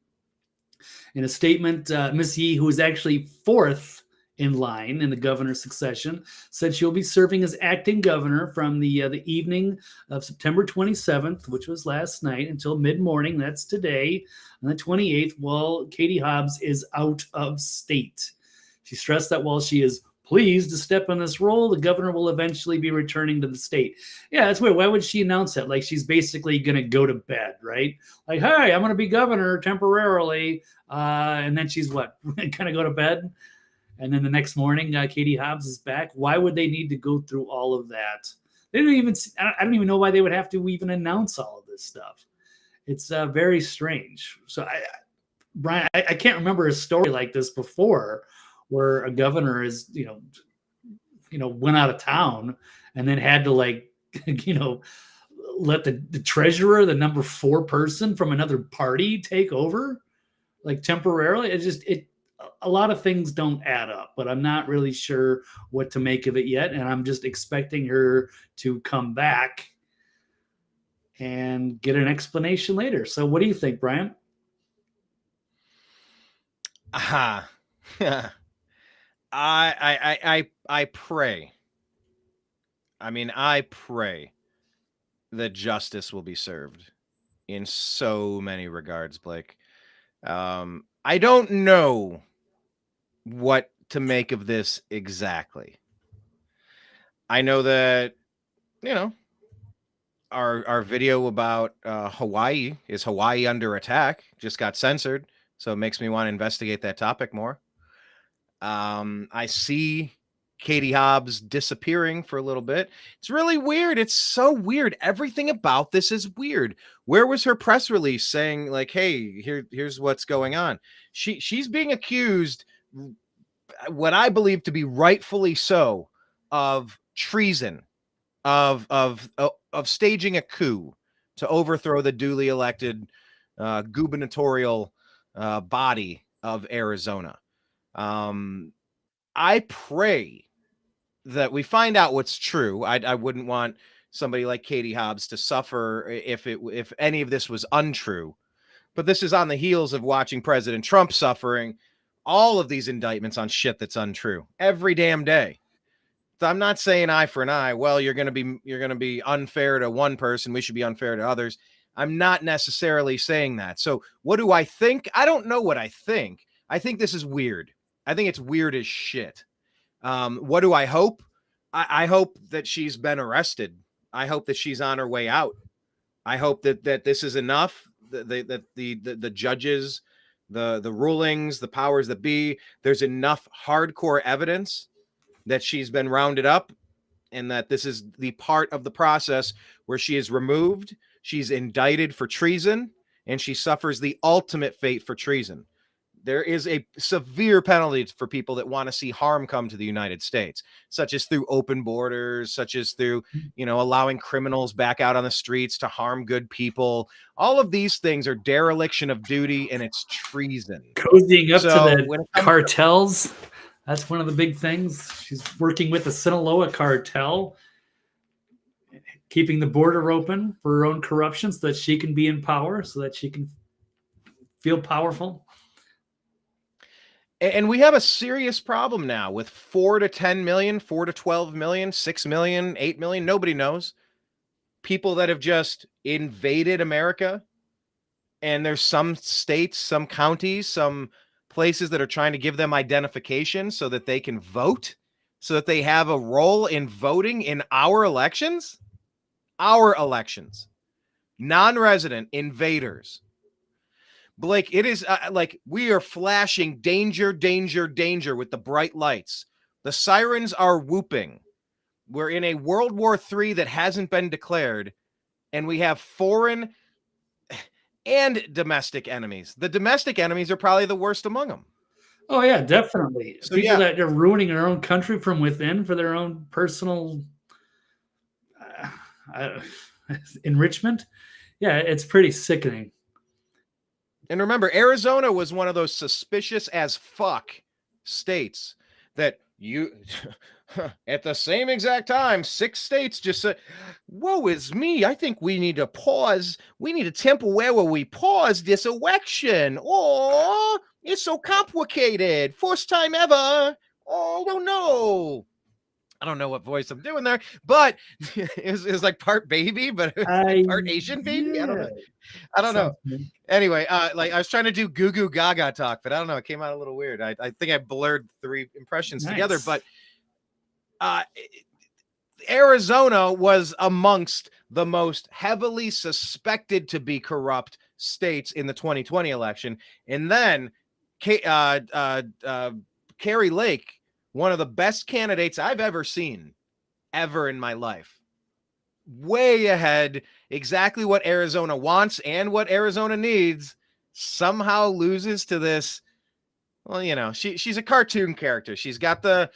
In a statement, Ms. Yee, who is actually fourth in line in the governor's succession, said she'll be serving as acting governor from the evening of September 27th, which was last night, until mid-morning. That's today, on the 28th, while Katie Hobbs is out of state. She stressed that while she is pleased to step in this role, the governor will eventually be returning to the state. Yeah, that's weird. Why would she announce that? Like she's basically going to go to bed, right? Like, hey, I'm going to be governor temporarily. And then she's what? Kind of go to bed? And then the next morning, Katie Hobbs is back. Why would they need to go through all of that? They didn't even. I don't even know why they would have to even announce all of this stuff. It's very strange. So, Brian, I can't remember a story like this before, where a governor is, went out of town and then had to let the treasurer, the number 4 person from another party, take over, like temporarily. A lot of things don't add up, but I'm not really sure what to make of it yet. And I'm just expecting her to come back and get an explanation later. So what do you think, Brian? I pray. I pray that justice will be served in so many regards, Blake. I don't know what to make of this exactly. I know that, our video about Hawaii, is Hawaii under attack, just got censored. So it makes me want to investigate that topic more. I see Katie Hobbs disappearing for a little bit. It's really weird. It's so weird. Everything about this is weird. Where was her press release saying like, hey, here's what's going on? She's being accused, what I believe to be rightfully so, of treason, of staging a coup to overthrow the duly elected gubernatorial body of Arizona. I pray that we find out what's true. I wouldn't want somebody like Katie Hobbs to suffer if any of this was untrue. But this is on the heels of watching President Trump suffering all of these indictments on shit that's untrue every damn day. So I'm not saying eye for an eye. Well, you're going to be unfair to one person, we should be unfair to others. I'm not necessarily saying that. So what do I think? I don't know what I think. I think this is weird. I think it's weird as shit. What do I hope? I hope that she's been arrested. I hope that she's on her way out. I hope that this is enough. That the judges, the rulings, the powers that be, there's enough hardcore evidence that she's been rounded up, and that this is the part of the process where she is removed. She's indicted for treason, and she suffers the ultimate fate for treason. there is a severe penalty for people that want to see harm come to the United States, such as through open borders, such as through, allowing criminals back out on the streets to harm good people. All of these things are dereliction of duty, and it's treason. Cozying up to the cartels. That's one of the big things. She's working with the Sinaloa cartel, keeping the border open for her own corruption so that she can be in power, so that she can feel powerful. And we have a serious problem now with 4 to 10 million, 4 to 12 million, 6 million, 8 million, nobody knows, people that have just invaded America. And there's some states, some counties, some places that are trying to give them identification so that they can vote, so that they have a role in voting in our elections. Our elections. Non-resident invaders. Blake, it is like we are flashing danger, danger, danger with the bright lights. The sirens are whooping. We're in a World War III that hasn't been declared, and we have foreign and domestic enemies. The domestic enemies are probably the worst among them. Oh, yeah, definitely. So, people that are ruining their own country from within for their own personal enrichment. Yeah, it's pretty sickening. And remember, Arizona was one of those suspicious as fuck states that at the same exact time, 6 states just said, woe is me. I think we need to pause. We need a temporary where we pause this election. Oh, it's so complicated. First time ever. Oh, I don't know. I don't know what voice I'm doing there, but it was like part baby, but part Asian baby. Yeah. I don't know. Anyway, like I was trying to do goo goo gaga talk, but I don't know. It came out a little weird. I think I blurred 3 impressions together, but Arizona was amongst the most heavily suspected to be corrupt states in the 2020 election. And then Kari Lake, one of the best candidates I've ever seen ever in my life. Way ahead, exactly what Arizona wants and what Arizona needs, somehow loses to this. Well, she's a cartoon character. She's got the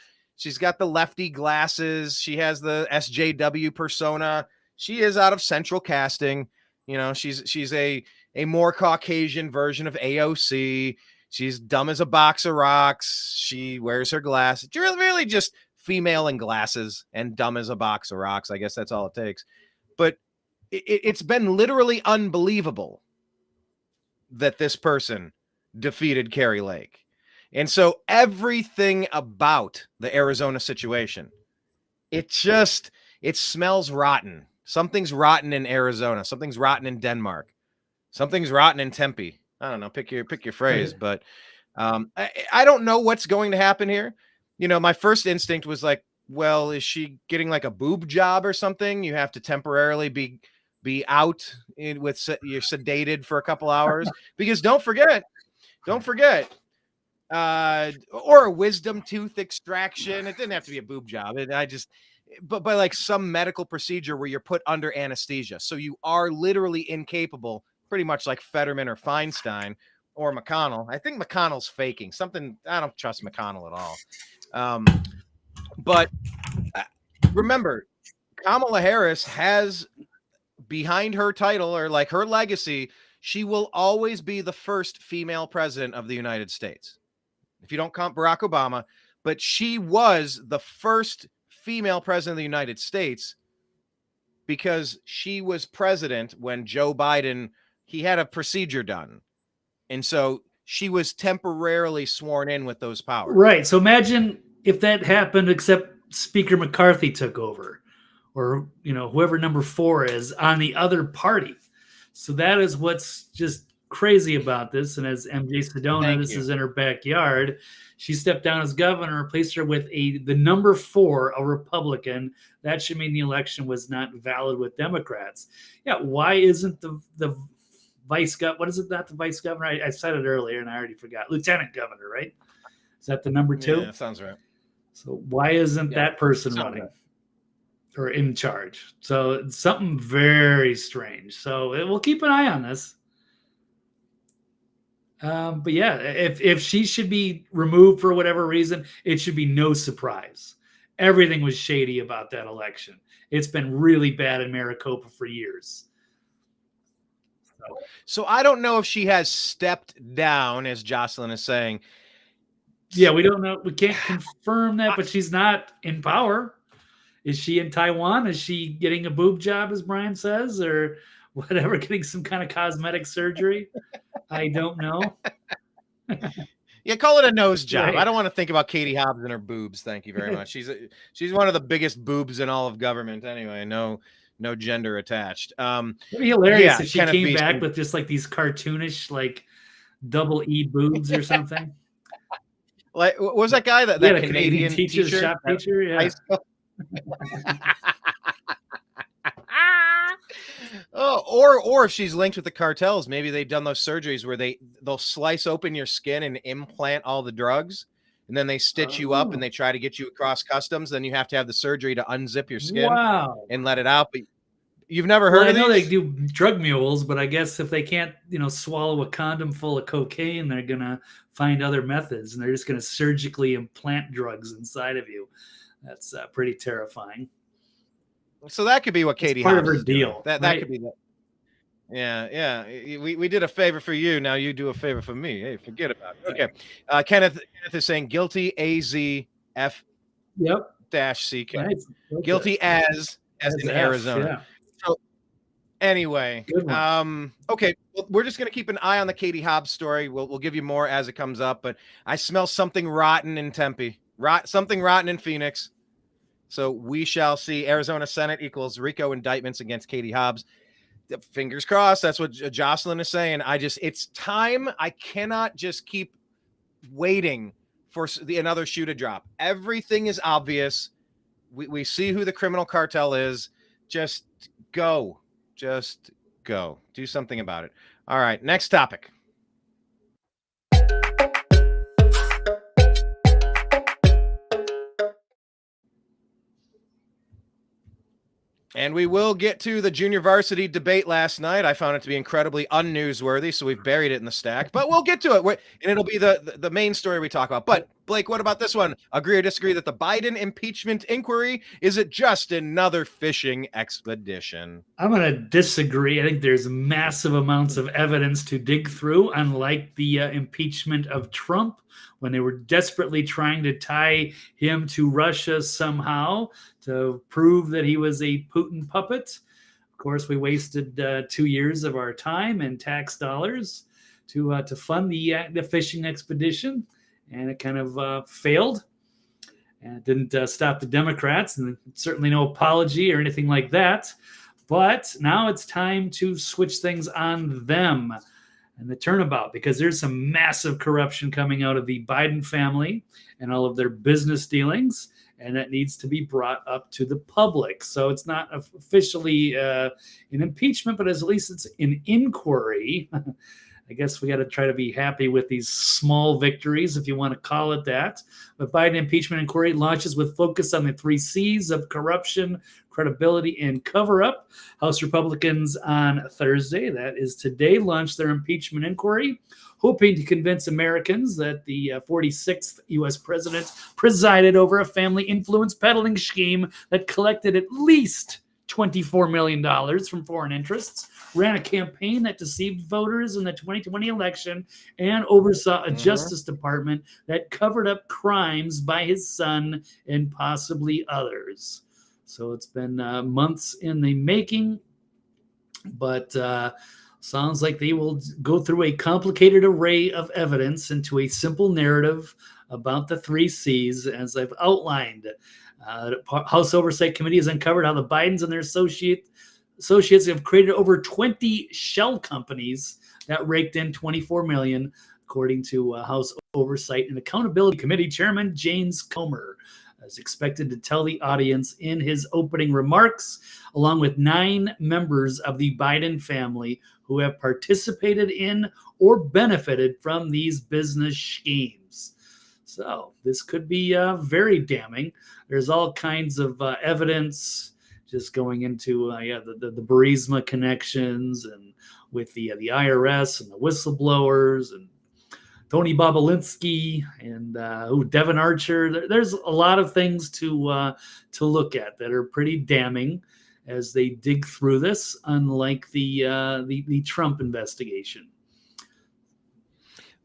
lefty glasses. She has the SJW persona. She is out of central casting. She's a more Caucasian version of AOC. She's dumb as a box of rocks. She wears her glasses. Really just female in glasses and dumb as a box of rocks. I guess that's all it takes. But it's been literally unbelievable that this person defeated Kari Lake. And so everything about the Arizona situation, it smells rotten. Something's rotten in Arizona. Something's rotten in Denmark. Something's rotten in Tempe. I don't know, pick your phrase, but I don't know what's going to happen here. My first instinct was like, well, is she getting like a boob job or something? You have to temporarily be out you're sedated for a couple hours because don't forget, or a wisdom tooth extraction. It didn't have to be a boob job. But by like some medical procedure where you're put under anesthesia. So you are literally incapable, pretty much like Fetterman or Feinstein or McConnell. I think McConnell's faking something. I don't trust McConnell at all. But remember, Kamala Harris has behind her title or like her legacy, she will always be the first female president of the United States. If you don't count Barack Obama, but she was the first female president of the United States because she was president when Joe Biden, he had a procedure done. And so she was temporarily sworn in with those powers. Right. So imagine if that happened, except Speaker McCarthy took over or, whoever number 4 is on the other party. So that is what's just crazy about this. And as MJ Sedona, this is in her backyard. She stepped down as governor, replaced her with the number 4, a Republican. That should mean the election was not valid with Democrats. Yeah, why isn't the vice governor? What is it? Not the vice governor. I said it earlier and I already forgot. Lieutenant governor, right? Is that the number 2? Yeah, sounds right. So why isn't that person running or in charge? So it's something very strange. So we'll keep an eye on this. But yeah, if she should be removed for whatever reason, it should be no surprise. Everything was shady about that election. It's been really bad in Maricopa for years. So I don't know if she has stepped down, as Jocelyn is saying. Yeah, we don't know. We can't confirm that, but she's not in power. Is she in Taiwan? Is she getting a boob job, as Brian says, or whatever, getting some kind of cosmetic surgery? I don't know. Yeah, call it a nose job. Right. I don't want to think about Katie Hobbs and her boobs. Thank you very much. She's one of the biggest boobs in all of government. Anyway, no gender attached. It'd be hilarious if she Kenneth came Beast. back with just like these cartoonish, like double E boobs or something. Like, what was that guy that Canadian teacher, shop teacher? Yeah. Oh, or if she's linked with the cartels, maybe they've done those surgeries where they'll slice open your skin and implant all the drugs, and then they stitch you up and they try to get you across customs. Then you have to have the surgery to unzip your skin and let it out. But you've never heard of these? I know they do drug mules, but I guess if they can't, swallow a condom full of cocaine, they're gonna find other methods, and they're just gonna surgically implant drugs inside of you. That's pretty terrifying. So that could be what Katie part Hobbs of her is doing. deal. That could be that. Yeah. We did a favor for you. Now you do a favor for me. Hey, forget about it. Okay. Kenneth is saying guilty AZF dash CK. Right. Guilty as in Arizona. Yeah. So anyway, okay. Well, we're just gonna keep an eye on the Katie Hobbs story. We'll give you more as it comes up. But I smell something rotten in Tempe. Something rotten in Phoenix. So we shall see. Arizona Senate equals RICO indictments against Katie Hobbs. Fingers crossed. That's what Jocelyn is saying. It's time. I cannot just keep waiting for another shoe to drop. Everything is obvious. We see who the criminal cartel is. Just go. Do something about it. All right. Next topic. And we will get to the junior varsity debate last night. I found it to be incredibly unnewsworthy, so we've buried it in the stack. But we'll get to it, and it'll be the main story we talk about. But, Blake, what about this one? Agree or disagree that the Biden impeachment inquiry, is it just another fishing expedition? I'm going to disagree. I think there's massive amounts of evidence to dig through, unlike the impeachment of Trump, when they were desperately trying to tie him to Russia somehow to prove that he was a Putin puppet. Of course, we wasted 2 years of our time and tax dollars to fund the fishing expedition, and it kind of failed. And it didn't stop the Democrats, and certainly no apology or anything like that. But now it's time to switch things on them and the turnabout, because there's some massive corruption coming out of the Biden family and all of their business dealings, and that needs to be brought up to the public. So it's not officially an impeachment, but at least it's an inquiry. I guess we got to try to be happy with these small victories, if you want to call it that. But Biden impeachment inquiry launches with focus on the 3 C's of corruption, credibility, and cover-up. House Republicans on Thursday, that is today, launched their impeachment inquiry, hoping to convince Americans that the 46th U.S. president presided over a family influence peddling scheme that collected at least $24 million from foreign interests, ran a campaign that deceived voters in the 2020 election, and oversaw a Justice Department that covered up crimes by his son and possibly others. So it's been months in the making, but sounds like they will go through a complicated array of evidence into a simple narrative about the 3 C's, as I've outlined. The House Oversight Committee has uncovered how the Bidens and their associates have created over 20 shell companies that raked in $24 million, according to House Oversight and Accountability Committee Chairman James Comer is expected to tell the audience in his opening remarks, along with 9 members of the Biden family who have participated in or benefited from these business schemes. So this could be very damning. There's all kinds of evidence just going into the Burisma connections, and with the IRS and the whistleblowers, and Tony Bobolinsky and Devin Archer. There's a lot of things to look at that are pretty damning as they dig through this, unlike the Trump investigation.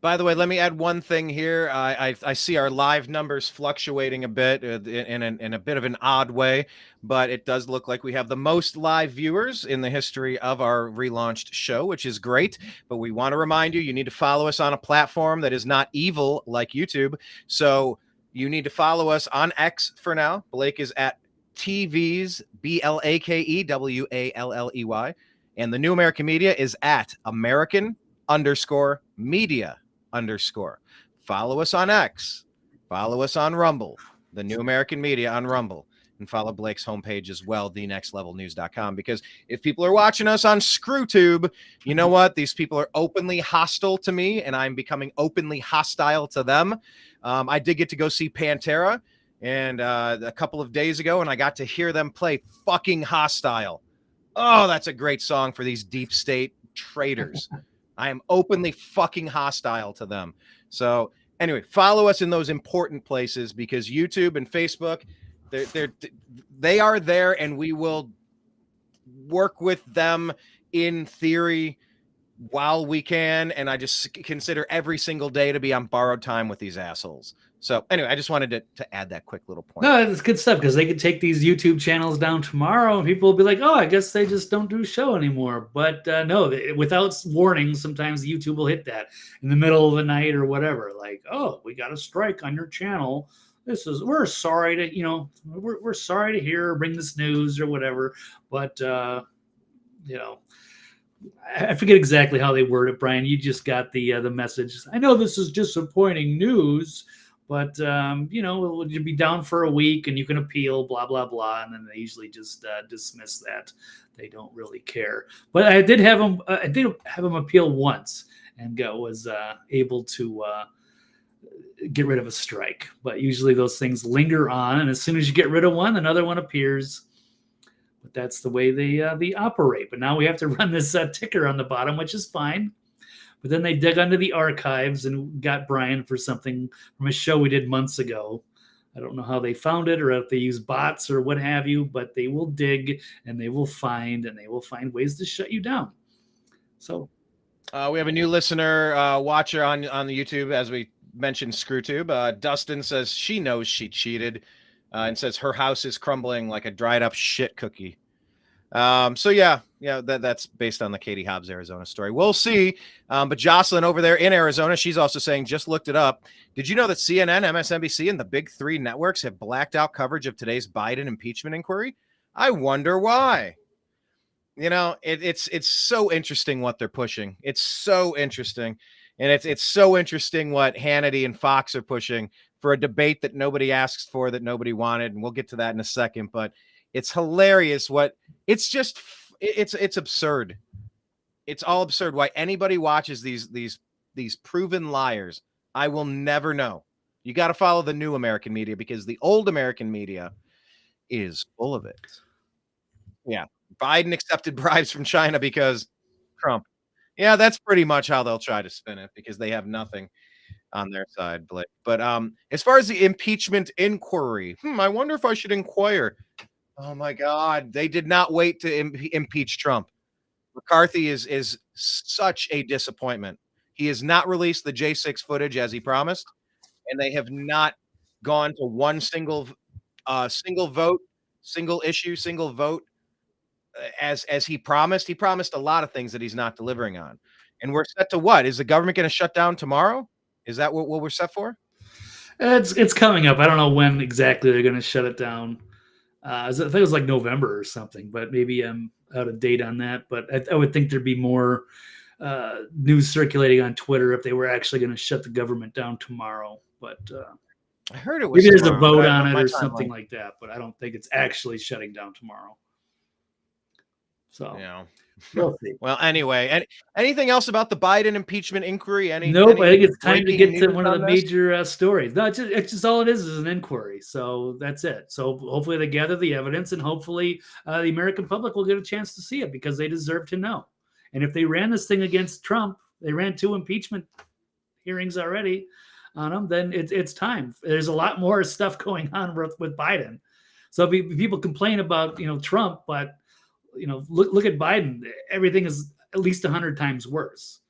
By the way, let me add one thing here. I see our live numbers fluctuating a bit in a bit of an odd way, but it does look like we have the most live viewers in the history of our relaunched show, which is great. But we want to remind you, you need to follow us on a platform that is not evil like YouTube. So you need to follow us on X for now. Blake is at TVs, BLAKEWALLEY. And the New American Media is at American_media_. Follow us on X. Follow us on Rumble, the New American Media on Rumble, and follow Blake's homepage as well, thenextlevelnews.com. Because if people are watching us on ScrewTube, you know what? These people are openly hostile to me, and I'm becoming openly hostile to them. I did get to go see Pantera and a couple of days ago, and I got to hear them play Fucking Hostile. Oh, that's a great song for these deep state traitors. I am openly fucking hostile to them. So anyway, follow us in those important places, because YouTube and Facebook, they are there, and we will work with them in theory while we can. And I just consider every single day to be on borrowed time with these assholes. So anyway, I just wanted to add that quick little point. No, it's good stuff, because they could take these YouTube channels down tomorrow and people will be like, oh, I guess they just don't do show anymore. But no, without warning, sometimes YouTube will hit that in the middle of the night or whatever. Like, oh, we got a strike on your channel. We're sorry to, we're sorry to hear or bring this news or whatever. But, I forget exactly how they word it, Brian. You just got the message. I know this is disappointing news, but, will you be down for a week and you can appeal, blah, blah, blah. And then they usually just dismiss that. They don't really care. But I did have them appeal once and was able to get rid of a strike. But usually those things linger on. And as soon as you get rid of one, another one appears. But that's the way they operate. But now we have to run this ticker on the bottom, which is fine. But then they dug under the archives and got Brian for something from a show we did months ago. I don't know how they found it or if they use bots or what have you, but they will dig and they will find ways to shut you down. So we have a new listener watcher on the YouTube, as we mentioned, ScrewTube. Dustin says she knows she cheated and says her house is crumbling like a dried up shit cookie. That's based on the Katie Hobbs, Arizona story. We'll see. But Jocelyn over there in Arizona, she's also saying, just looked it up. Did you know that CNN, MSNBC, and the big three networks have blacked out coverage of today's Biden impeachment inquiry? I wonder why. It's so interesting what they're pushing. It's so interesting. And it's so interesting what Hannity and Fox are pushing for a debate that nobody asked for, that nobody wanted. And we'll get to that in a second. But it's hilarious it's absurd. It's all absurd. Why anybody watches these proven liars, I will never know. You got to follow the New American Media, because the old American media is full of it. Yeah. Biden accepted bribes from China because Trump. Yeah, that's pretty much how they'll try to spin it, because they have nothing on their side, Blake. But as far as the impeachment inquiry, I wonder if I should inquire. Oh my God, they did not wait to impeach Trump. McCarthy is such a disappointment. He has not released the J6 footage as he promised, and they have not gone to one single vote, single issue, single vote as he promised. He promised a lot of things that he's not delivering on. And we're set to what? Is the government going to shut down tomorrow? Is that what we're set for? It's coming up. I don't know when exactly they're going to shut it down. I think it was like November or something, but maybe I'm out of date on that. But I would think there'd be more news circulating on Twitter if they were actually going to shut the government down tomorrow. But I heard it was maybe there's a vote on it or something like that. But I don't think it's actually shutting down tomorrow. So we'll see. Well, anyway, anything else about the Biden impeachment inquiry? Nope. I think it's time to get to one of the major stories. No, it's just all it is an inquiry. So that's it. So hopefully they gather the evidence, and hopefully the American public will get a chance to see it, because they deserve to know. And if they ran this thing against Trump, they ran 2 impeachment hearings already on them, then it's time. There's a lot more stuff going on with Biden. So people complain about, Trump, but, look at Biden. Everything is at least 100 times worse.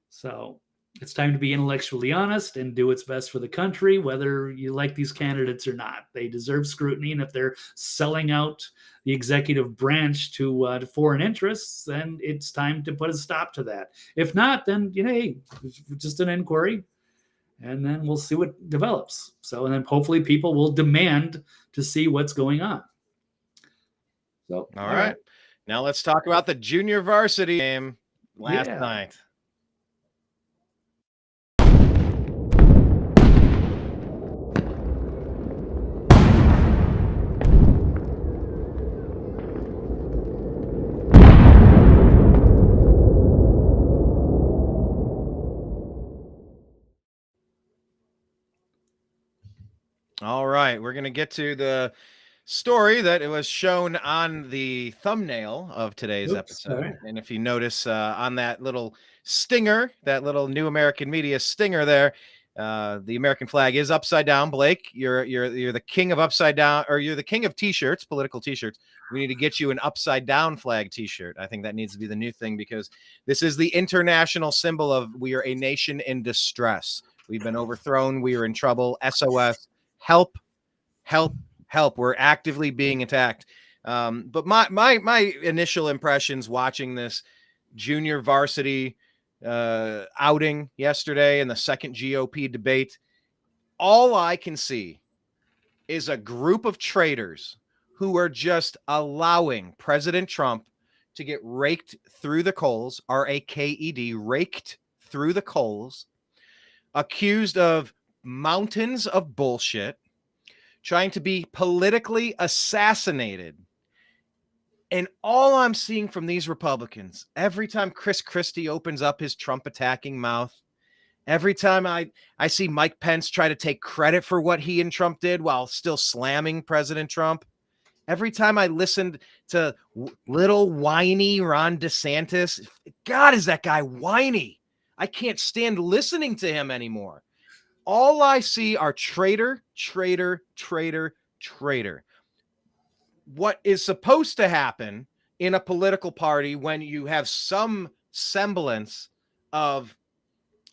So it's time to be intellectually honest and do what's best for the country, whether you like these candidates or not. They deserve scrutiny, and if they're selling out the executive branch to foreign interests, then it's time to put a stop to that. If not, then hey, just an inquiry, and then we'll see what develops. So, and then hopefully people will demand to see what's going on. So, all right. Now let's talk about the junior varsity game last Yeah. night. All right, we're going to get to the story that it was shown on the thumbnail of today's episode. Sorry. And if you notice on that little stinger, that little New American Media stinger there, the American flag is upside down. Blake, you're the king of upside down, or you're the king of t-shirts, political t-shirts. We need to get you an upside down flag t-shirt. I think that needs to be the new thing, because this is the international symbol of we are a nation in distress. We've been overthrown. We are in trouble. SOS. Help, help, help. We're actively being attacked. But my initial impressions watching this junior varsity outing yesterday in the second GOP debate, all I can see is a group of traitors who are just allowing President Trump to get raked through the coals, R-A-K-E-D, raked through the coals, accused of mountains of bullshit, trying to be politically assassinated. And all I'm seeing from these Republicans, every time Chris Christie opens up his Trump attacking mouth, every time I see Mike Pence try to take credit for what he and Trump did while still slamming President Trump, every time I listened to little whiny Ron DeSantis, God, is that guy whiny? I can't stand listening to him anymore. All I see are traitor, traitor, traitor, traitor. What is supposed to happen in a political party when you have some semblance of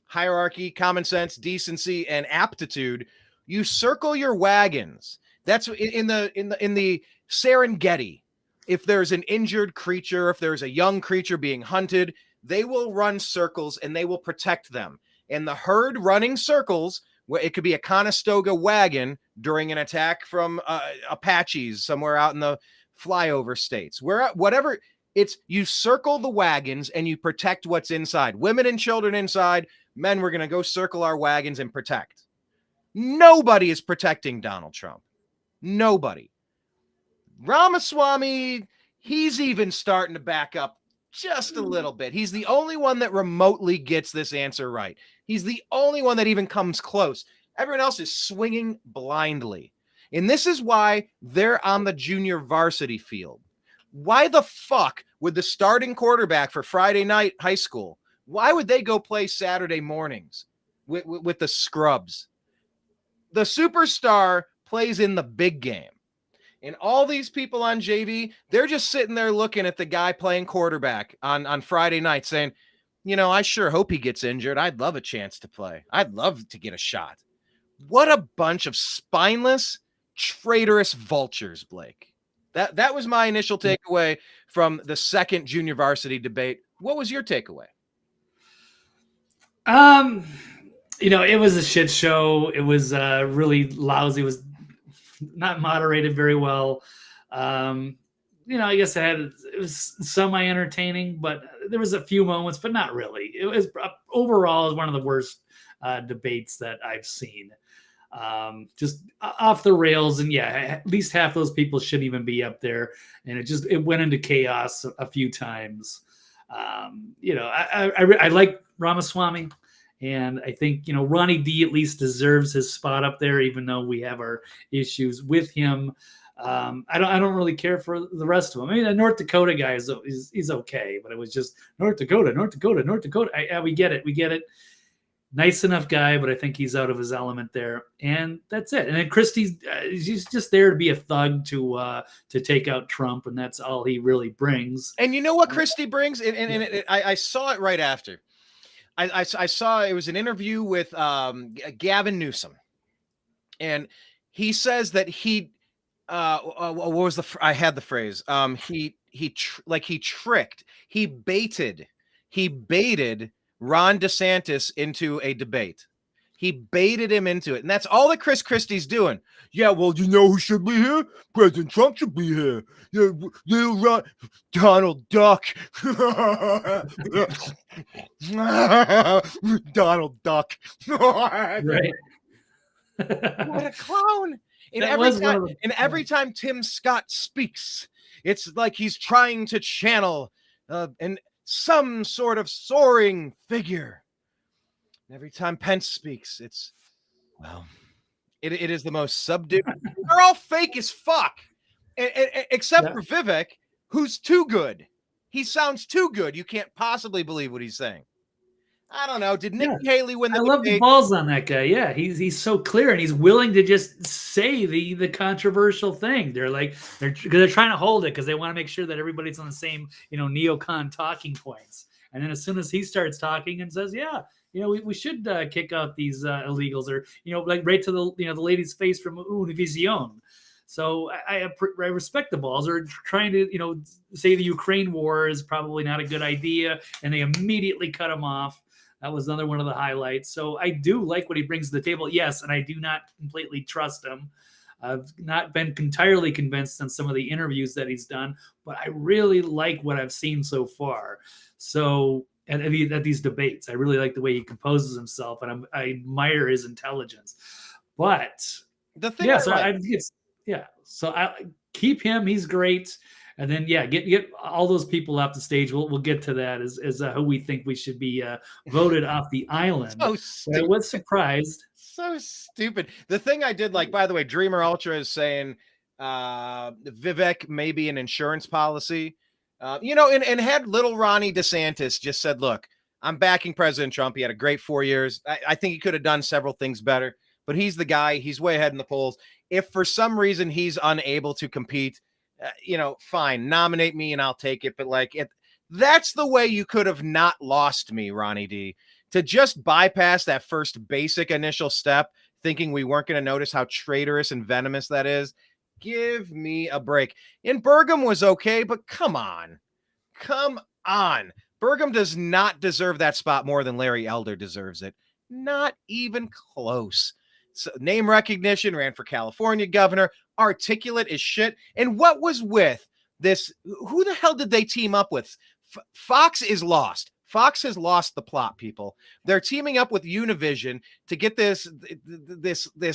hierarchy, common sense, decency, and aptitude, you circle your wagons. That's in the Serengeti. If there's an injured creature, if there's a young creature being hunted, they will run circles and they will protect them. And the herd running circles, where it could be a Conestoga wagon during an attack from Apaches somewhere out in the flyover states, whatever. It's you circle the wagons and you protect what's inside. Women and children inside. Men, we're going to go circle our wagons and protect. Nobody is protecting Donald Trump. Nobody. Ramaswamy, he's even starting to back up just a little bit. He's the only one that remotely gets this answer right. He's the only one that even comes close. Everyone else is swinging blindly. And this is why they're on the junior varsity field. Why the fuck would the starting quarterback for Friday night high school, why would they go play Saturday mornings with the scrubs? The superstar plays in the big game. And all these people on JV, they're just sitting there looking at the guy playing quarterback on Friday night saying, I sure hope he gets injured. I'd love a chance to play. I'd love to get a shot. What a bunch of spineless, traitorous vultures, Blake. That was my initial takeaway from the second junior varsity debate. What was your takeaway? It was a shit show. It was really lousy. It was not moderated very well. I guess it was semi-entertaining, but there was a few moments, but not really. It was overall one of the worst debates that I've seen. Just off the rails, and at least half those people shouldn't even be up there, and it went into chaos a few times. I like Ramaswamy, and I think Ronnie D at least deserves his spot up there, even though we have our issues with him. I don't really care for the rest of them. I mean, the North Dakota guy is okay, but it was just North Dakota. We get it. nice enough guy, but I think he's out of his element there. And that's it. And then Christie's he's just there to be a thug to take out Trump, and that's all he really brings. And you know what Christie brings? I saw it right after. I saw it was an interview with Gavin Newsom, and he says that he what was I had the phrase he tricked, he baited Ron DeSantis into a debate. He baited him into it, and that's all that Chris Christie's doing. Yeah, well, you know who should be here? President Trump should be here. Yeah, little Donald Duck. Donald Duck. Right. What a clown. And every time Tim Scott speaks, it's like he's trying to channel some sort of soaring figure. Every time Pence speaks, it's, well, it is the most subdued. They're all fake as fuck, except for Vivek, who's too good. He sounds too good. You can't possibly believe what he's saying. I don't know. Did Nikki Haley win the debate? I love the balls on that guy. Yeah, he's so clear, and he's willing to just say the controversial thing. They're trying to hold it because they want to make sure that everybody's on the same neocon talking points. And then as soon as he starts talking and says, yeah, we should kick out these illegals, or like right to the lady's face from Univision. So I respect the balls. They're trying to say the Ukraine war is probably not a good idea, and they immediately cut him off. That was another one of the highlights. So I do like what he brings to the table. Yes, and I do not completely trust him. I've not been entirely convinced on some of the interviews that he's done, but I really like what I've seen so far. So at these debates, I really like the way he composes himself, and I admire his intelligence. But the thing, so I keep him. He's great. And then, get all those people off the stage. We'll get to that as who we think we should be voted off the island. So I was surprised. So stupid. The thing I did like, by the way, Dreamer Ultra is saying Vivek may be an insurance policy. And had little Ronnie DeSantis just said, look, I'm backing President Trump. He had a great 4 years. I think he could have done several things better, but he's the guy. He's way ahead in the polls. If for some reason he's unable to compete, fine, nominate me and I'll take it. But that's the way you could have not lost me, Ronnie D, to just bypass that first basic initial step, thinking we weren't going to notice how traitorous and venomous that is. Give me a break. And Burgum was okay, but come on. Burgum does not deserve that spot more than Larry Elder deserves it. Not even close. So, name recognition, ran for California governor, articulate as shit. And what was with this? Who the hell did they team up with? Fox is lost. Fox has lost the plot, people. They're teaming up with Univision to get this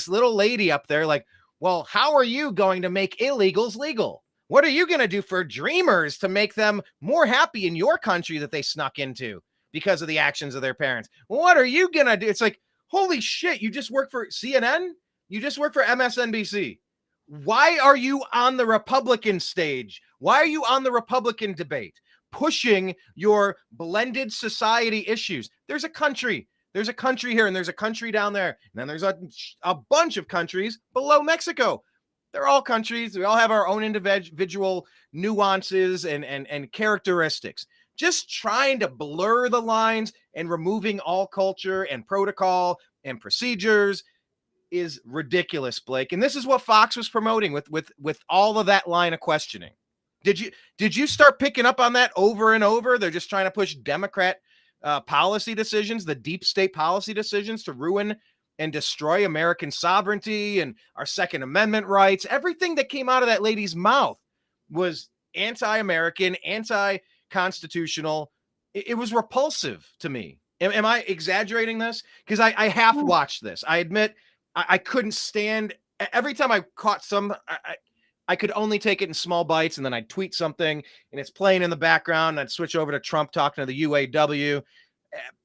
little lady up there like, well, how are you going to make illegals legal? What are you going to do for dreamers to make them more happy in your country that they snuck into because of the actions of their parents? What are you going to do? It's like, holy shit, you just work for CNN? You just work for MSNBC. Why are you on the Republican stage? Why are you on the Republican debate pushing your blended society issues? There's a country here, and there's a country down there, and then there's a bunch of countries below Mexico. They're all countries. We all have our own individual nuances and characteristics. Just trying to blur the lines and removing all culture and protocol and procedures is ridiculous, Blake. And this is what Fox was promoting with all of that line of questioning. Did you start picking up on that over and over? They're just trying to push Democrat policy decisions, the deep state policy decisions, to ruin and destroy American sovereignty and our Second Amendment rights. Everything that came out of that lady's mouth was anti-American, anti-constitutional. It was repulsive to me. Am I exaggerating this? Because I half watched this. I admit I couldn't stand. Every time I caught I could only take it in small bites, and then I'd tweet something and it's playing in the background. And I'd switch over to Trump talking to the UAW.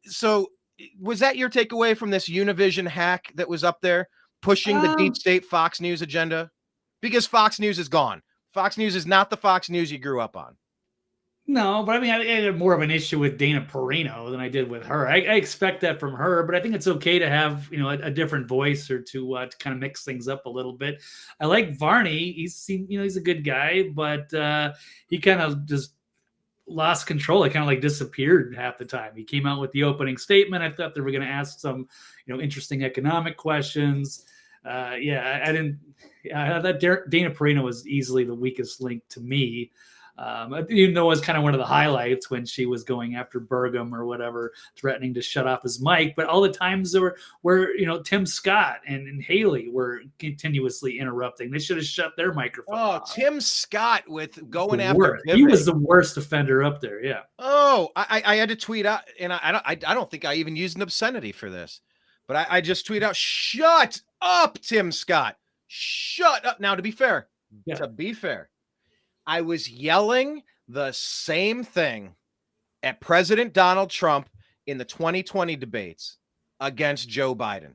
So was that your takeaway from this Univision hack that was up there pushing the deep state Fox News agenda? Because Fox News is gone. Fox News is not the Fox News you grew up on. No, but I mean, I had more of an issue with Dana Perino than I did with her. I expect that from her, but I think it's okay to have, a different voice or to kind of mix things up a little bit. I like Varney. He's a good guy, but he kind of just lost control. It kind of like disappeared half the time. He came out with the opening statement. I thought they were going to ask some, interesting economic questions. I thought Dana Perino was easily the weakest link to me. Even though it was kind of one of the highlights when she was going after Burgum or whatever, threatening to shut off his mic. But all the times there where Tim Scott and Haley were continuously interrupting. They should have shut their microphone off. Tim Scott with going after he was the worst offender up there. Yeah. Oh, I had to tweet out, and I don't think I even used an obscenity for this, but I just tweet out, "Shut up, Tim Scott! Shut up!" Now, to be fair, I was yelling the same thing at President Donald Trump in the 2020 debates against Joe Biden.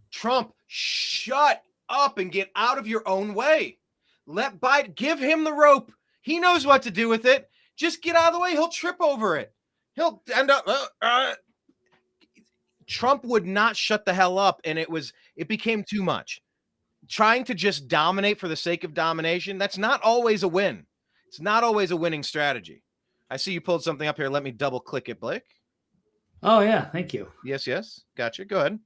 Trump, shut up and get out of your own way. Let Biden, give him the rope. He knows what to do with it. Just get out of the way. He'll trip over it. He'll end up. Trump would not shut the hell up, and it became too much. Trying to just dominate for the sake of domination, that's not always a win. It's not always a winning strategy. I see you pulled something up here. Let me double click it, Blake. Oh, yeah. Thank you. Yes. Gotcha. Go ahead.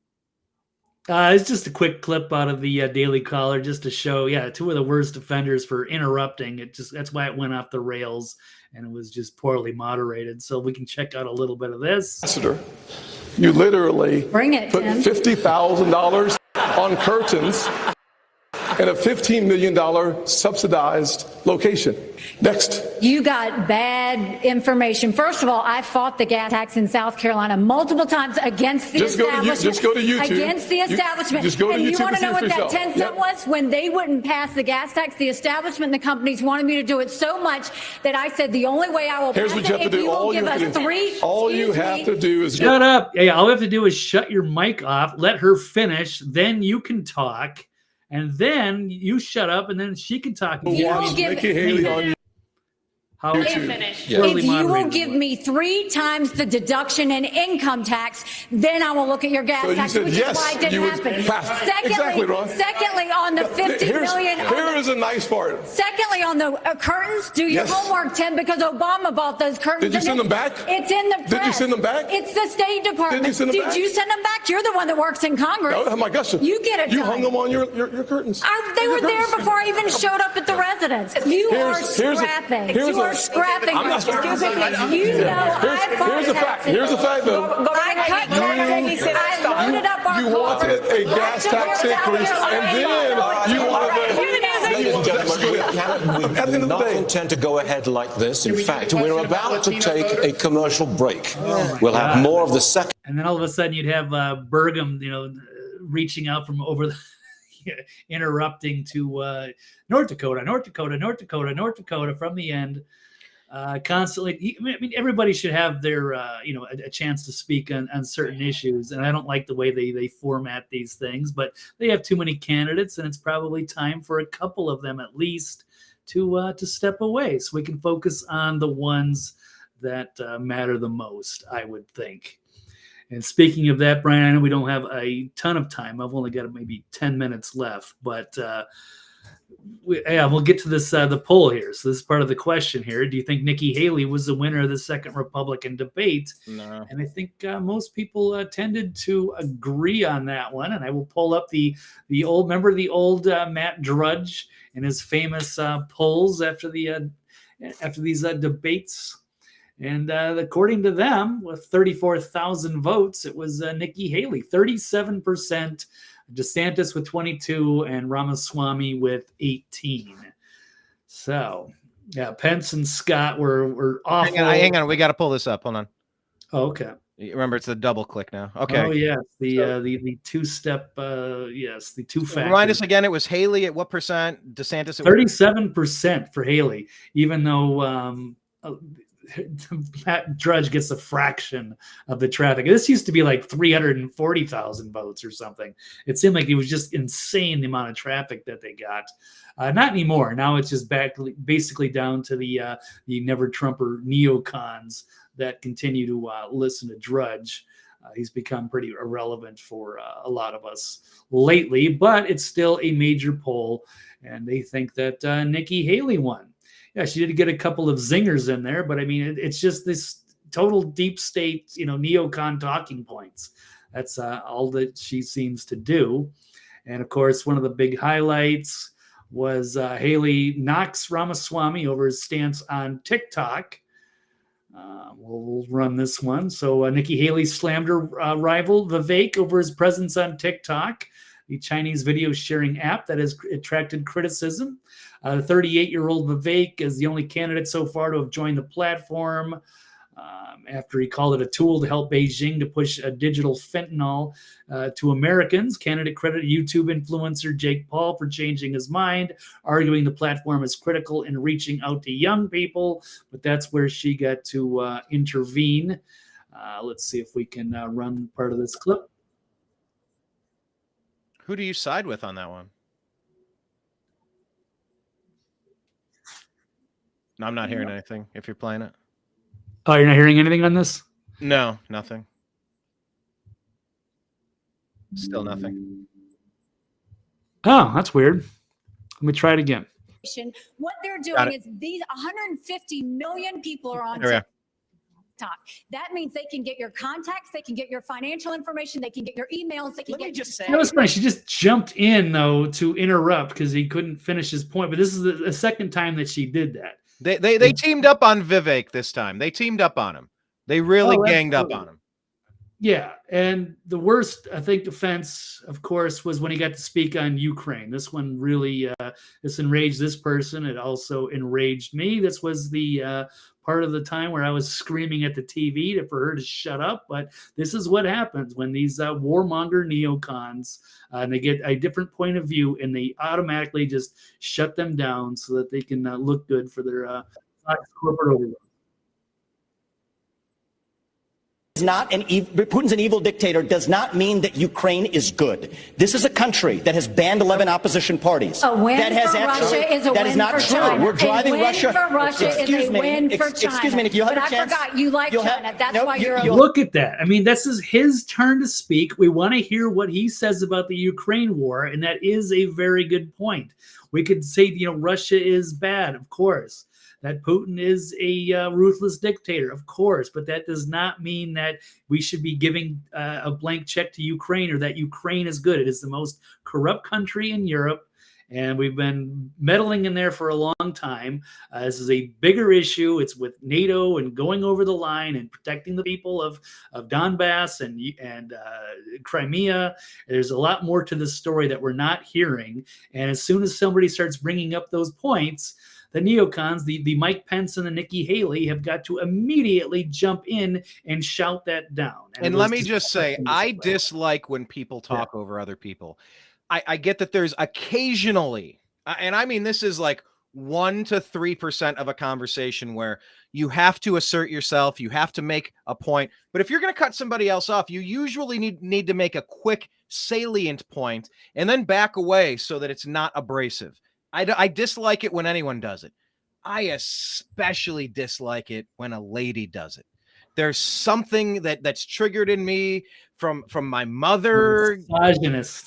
It's just a quick clip out of the Daily Caller just to show, two of the worst offenders for interrupting. That's why it went off the rails, and it was just poorly moderated. So we can check out a little bit of this. Ambassador, you literally put $50,000 on curtains and a $15 million subsidized location. Next. You got bad information. First of all, I fought the gas tax in South Carolina multiple times against the establishment. Just go to YouTube. Against the establishment. Just go to and YouTube you want to know what that yourself. 10 cent was? When they wouldn't pass the gas tax, the establishment and the companies wanted me to do it so much that I said the only way I will pass it if you will give us three. All you have to do is shut up. Yeah, all we have to do is shut your mic off, let her finish, then you can talk. And then you shut up, and then she can talk. Nikki Haley on you. If you will give me 3 times the deduction in income tax, then I will look at your gas tax, which is why it didn't happen. Secondly, on the $50 million. Here is a nice part. Secondly, on the curtains, do your homework, Tim, because Obama bought those curtains. Did you send them back? It's in the press. Did you send them back? It's the State Department. Did you send them back? Did you send them back? You're the one that works in Congress. Oh my gosh. You get it You done. hung them on your curtains. They were there before I even showed up at the residence. You are scrapping. You are scrapping. I'm not scrapping. You know I fought Here's a fact. Here's a fact, though. I cut taxes. I loaded up our You wanted a gas tax increase, and then you wanted Ladies and gentlemen, we do not intend to go ahead like this. In fact, we're about to take a commercial break. We'll have more of the second. And then all of a sudden you'd have Burgum, reaching out from over the interrupting to North Dakota from the end. Constantly. I mean, everybody should have their, a chance to speak on certain issues. And I don't like the way they format these things, but they have too many candidates, and it's probably time for a couple of them at least to step away so we can focus on the ones that matter the most, I would think. And speaking of that, Brian, I know we don't have a ton of time. I've only got maybe 10 minutes left, but we'll get to this the poll here. So this is part of the question here. Do you think Nikki Haley was the winner of the second Republican debate? No. And I think most people tended to agree on that one. And I will pull up the old Matt Drudge and his famous polls after these debates. And according to them, with 34,000 votes, it was Nikki Haley, 37%. DeSantis with 22 and Ramaswamy with 18. So, yeah, Pence and Scott were awful. Hang on. We got to pull this up. Hold on. Oh, okay. Remember, it's a double click now. Okay. Oh, yes. The two-step, the two factors. Remind us again, it was Haley at what percent? DeSantis at 37% for Haley, even though Matt Drudge gets a fraction of the traffic. This used to be like 340,000 votes or something. It seemed like it was just insane the amount of traffic that they got. Not anymore. Now it's just basically down to the never Trumper neocons that continue to listen to Drudge. He's become pretty irrelevant for a lot of us lately, but it's still a major poll, and they think that Nikki Haley won. Yeah, she did get a couple of zingers in there, but I mean, it's just this total deep state, neocon talking points. That's all that she seems to do. And of course, one of the big highlights was Haley knocks Ramaswamy over his stance on TikTok. We'll run this one. So Nikki Haley slammed her rival Vivek over his presence on TikTok, the Chinese video sharing app that has attracted criticism. The 38-year-old Vivek is the only candidate so far to have joined the platform after he called it a tool to help Beijing to push a digital fentanyl to Americans. Candidate credited YouTube influencer Jake Paul for changing his mind, arguing the platform is critical in reaching out to young people, but that's where she got to intervene. Let's see if we can run part of this clip. Who do you side with on that one? No, I'm not hearing anything if you're playing it. Oh, you're not hearing anything on this? No, nothing. Still nothing. Oh, that's weird. Let me try it again. What they're doing is these 150 million people are on TikTok. That means they can get your contacts, they can get your financial information, they can get your emails, they can get just say. That was funny. She just jumped in though to interrupt because he couldn't finish his point. But this is the second time that she did that. They teamed up on Vivek this time. They teamed up on him. They really ganged up on him. Yeah, and the worst, I think, offense, of course, was when he got to speak on Ukraine. This one really, this enraged this person. It also enraged me. This was the part of the time where I was screaming at the TV for her to shut up. But this is what happens when these warmonger neocons, and they get a different point of view, and they automatically just shut them down so that they can look good for their corporate overlord. Putin's an evil dictator does not mean that Ukraine is good. This is a country that has banned 11 opposition parties. A win that has for Russia is a win for not China. True. We're driving a win Russia. For Russia excuse is me. A win for China. Excuse me, Nikki, you'll have but a chance. I forgot you like China. That's why you're. Look at that. I mean, this is his turn to speak. We want to hear what he says about the Ukraine war, and that is a very good point. We could say, Russia is bad, of course. That Putin is a ruthless dictator, of course, but that does not mean that we should be giving a blank check to Ukraine or that Ukraine is good. It is the most corrupt country in Europe, and we've been meddling in there for a long time. This is a bigger issue. It's with NATO and going over the line and protecting the people of Donbass and Crimea. There's a lot more to this story that we're not hearing, and as soon as somebody starts bringing up those points, the neocons, the Mike Pence and the Nikki Haley have got to immediately jump in and shout that down. And let me just say, I dislike when people talk over other people. I get that there's occasionally, and I mean, this is like 1 to 3% of a conversation where you have to assert yourself, you have to make a point. But if you're going to cut somebody else off, you usually need to make a quick, salient point and then back away so that it's not abrasive. I dislike it when anyone does it. I especially dislike it when a lady does it. There's something that's triggered in me from my mother. Misogynist.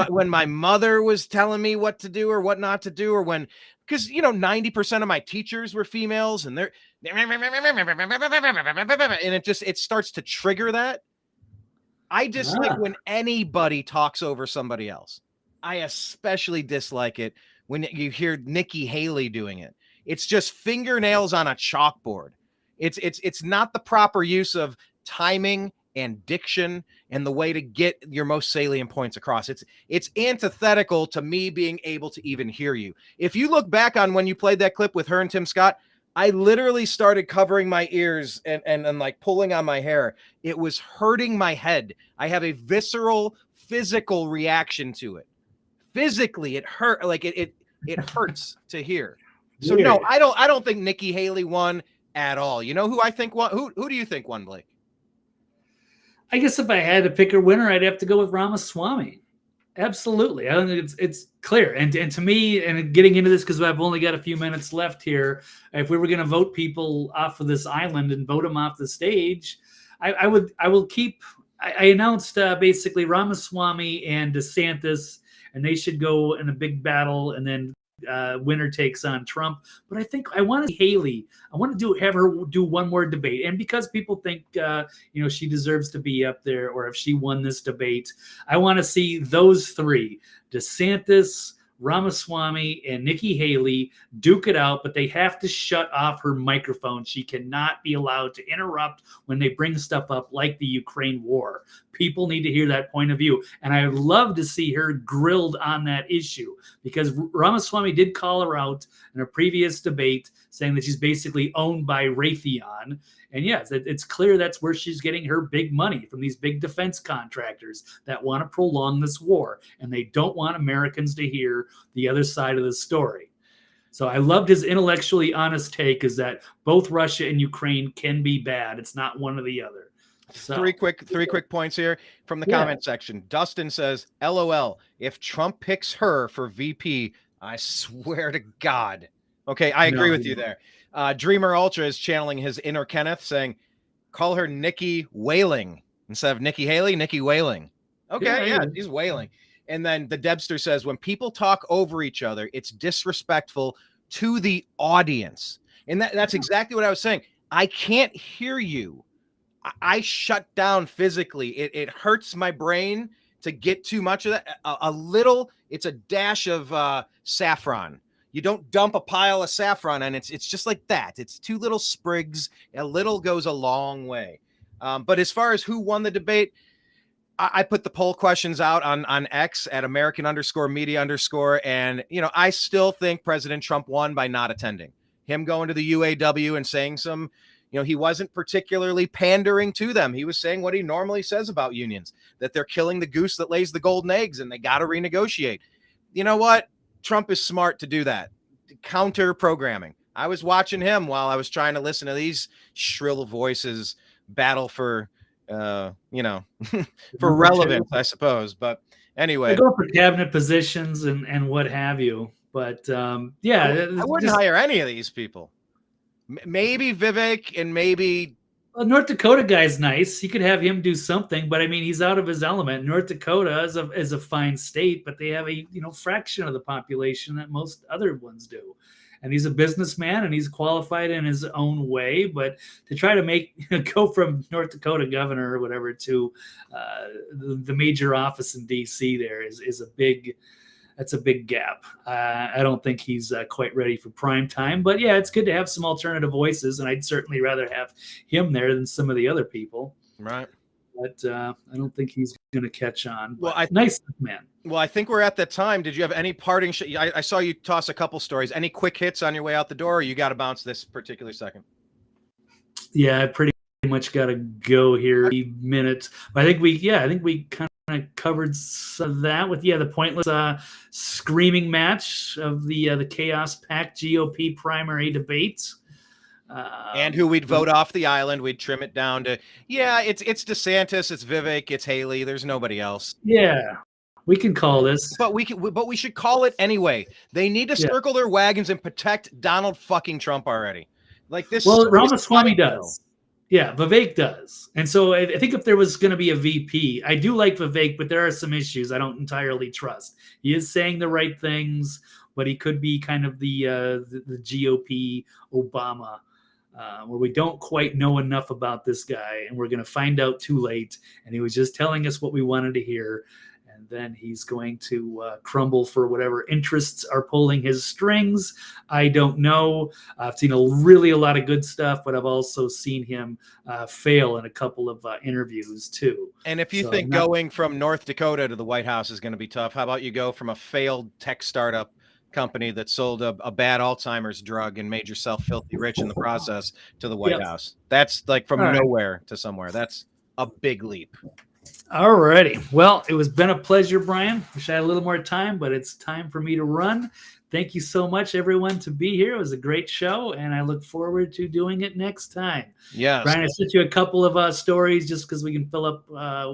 When my mother was telling me what to do or what not to do, or because 90% of my teachers were females, and they're and it starts to trigger that. I dislike when anybody talks over somebody else. I especially dislike it when you hear Nikki Haley doing it. It's just fingernails on a chalkboard. It's not the proper use of timing and diction and the way to get your most salient points across. It's antithetical to me being able to even hear you. If you look back on when you played that clip with her and Tim Scott, I literally started covering my ears and like pulling on my hair. It was hurting my head. I have a visceral, physical reaction to it. Physically, it hurt. Like it hurts to hear. So no, I don't think Nikki Haley won at all. You know who I think won? Who do you think won, Blake? I guess if I had to pick a winner, I'd have to go with Ramaswamy. Absolutely. I think it's clear. And to me, and getting into this because I've only got a few minutes left here, if we were going to vote people off of this island and vote them off the stage, I announced basically Ramaswamy and DeSantis, and they should go in a big battle, and then winner takes on Trump. But I think I want to see Haley. I want to have her do one more debate, and because people think she deserves to be up there, or if she won this debate, I want to see those three: DeSantis, Ramaswamy, and Nikki Haley duke it out, but they have to shut off her microphone. She cannot be allowed to interrupt when they bring stuff up like the Ukraine war. People need to hear that point of view. And I would love to see her grilled on that issue, because Ramaswamy did call her out in a previous debate saying that she's basically owned by Raytheon. And yes, it's clear that's where she's getting her big money, from these big defense contractors that want to prolong this war. And they don't want Americans to hear the other side of the story. So I loved his intellectually honest take, is that both Russia and Ukraine can be bad. It's not one or the other. So, three quick points here from the comment section. Dustin says, LOL, if Trump picks her for VP, I swear to God. Okay, I agree with you there. Dreamer Ultra is channeling his inner Kenneth, saying, call her Nikki Whaling instead of Nikki Haley, Nikki Whaling. Okay, yeah, he's wailing. And then the Debster says, when people talk over each other, it's disrespectful to the audience. And that's exactly what I was saying. I can't hear you. I shut down physically. It hurts my brain to get too much of that. A little, it's a dash of saffron. You don't dump a pile of saffron, and it's just like that. It's two little sprigs. A little goes a long way. But as far as who won the debate, I put the poll questions out on X at American_media_, and I still think President Trump won by not attending. Him going to the UAW and saying some, he wasn't particularly pandering to them. He was saying what he normally says about unions, that they're killing the goose that lays the golden eggs and they got to renegotiate. You know what? Trump is smart to do that. Counter programming. I was watching him while I was trying to listen to these shrill voices battle for, for relevance, I suppose. But anyway, they go for cabinet positions and what have you. But I wouldn't hire any of these people. Maybe Vivek, and maybe North Dakota guy's nice. You could have him do something, but I mean, he's out of his element. North Dakota is a fine state, but they have a fraction of the population that most other ones do. And he's a businessman, and he's qualified in his own way. But to try to go from North Dakota governor or whatever to the major office in D.C. there is a big. That's a big gap. I don't think he's quite ready for prime time. But yeah, it's good to have some alternative voices, and I'd certainly rather have him there than some of the other people. Right. But I don't think he's going to catch on. Well, nice man. Well, I think we're at that time. Did you have any parting? I saw you toss a couple stories. Any quick hits on your way out the door, or you got to bounce this particular second? Yeah, I pretty much got to go here. Minutes. But I think we kind of covered that with the pointless screaming match of the chaos-packed GOP primary debates. And who we'd vote off the island. We'd trim it down to, it's DeSantis, it's Vivek, it's Haley. There's nobody else. Yeah, we can call this. But we should call it anyway. They need to circle their wagons and protect Donald fucking Trump already. Like this. Well, Ramaswamy does. Yeah, Vivek does. And so I think if there was going to be a VP, I do like Vivek, but there are some issues I don't entirely trust. He is saying the right things, but he could be kind of the GOP Obama, where we don't quite know enough about this guy, and we're going to find out too late. And he was just telling us what we wanted to hear. And then he's going to crumble for whatever interests are pulling his strings. I don't know. I've seen a lot of good stuff, but I've also seen him fail in a couple of interviews too. And if you think going from North Dakota to the White House is going to be tough, how about you go from a failed tech startup company that sold a bad Alzheimer's drug and made yourself filthy rich in the process to the White House? That's like from nowhere to somewhere. That's a big leap. All righty. Well, it was been a pleasure, Brian. Wish I had a little more time, but it's time for me to run. thank you so much, everyone, to be here. It was a great show, and I look forward to doing it next time. Yes. Brian, I sent you a couple of stories just because we can fill up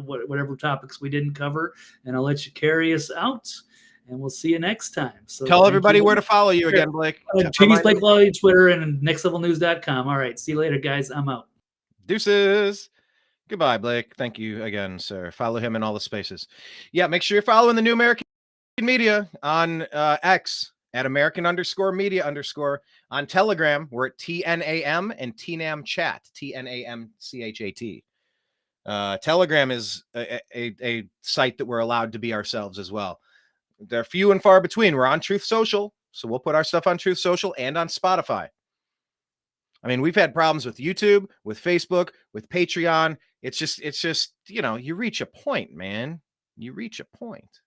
whatever topics we didn't cover, and I'll let you carry us out, and we'll see you next time. So tell everybody where to follow you again, Blake. TV's Blake Walley, Twitter, and nextlevelnews.com. All right, see you later, guys. I'm out. Deuces. Goodbye, Blake. Thank you again, sir. Follow him in all the spaces. Yeah, make sure you're following the New American Media on X at American_media_. On Telegram, we're at TNAM and TNAM Chat, TNAMCHAT. Telegram is a site that we're allowed to be ourselves as well. They're few and far between. We're on Truth Social, so we'll put our stuff on Truth Social and on Spotify. I mean, we've had problems with YouTube, with Facebook, with Patreon. It's just, you know, you reach a point, man. You reach a point.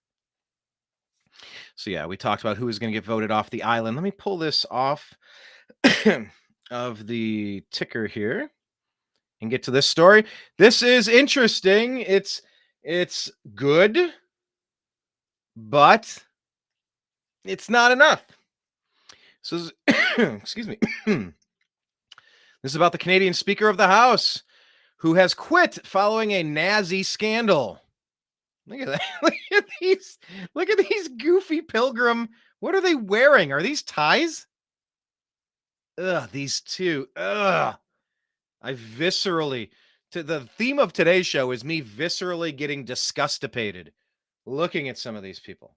So yeah, we talked about who was going to get voted off the island. Let me pull this off of the ticker here and get to this story. This is interesting. It's good, but it's not enough. So, excuse me. This is about the Canadian Speaker of the House who has quit following a Nazi scandal. Look at that. Look at these goofy pilgrim. What are they wearing? Are these ties? Ugh, these two. Ugh. The theme of today's show is me viscerally getting disgustipated looking at some of these people.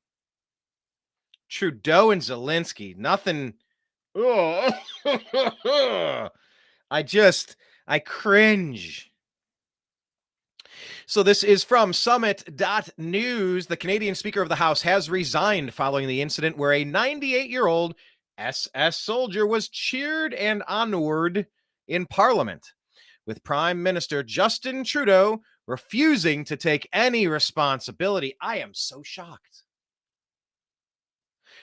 Trudeau and Zelensky, nothing. Oh. I cringe. So this is from summit.news. The Canadian Speaker of the House has resigned following the incident where a 98-year-old SS soldier was cheered and honored in Parliament, with Prime Minister Justin Trudeau refusing to take any responsibility. I am so shocked.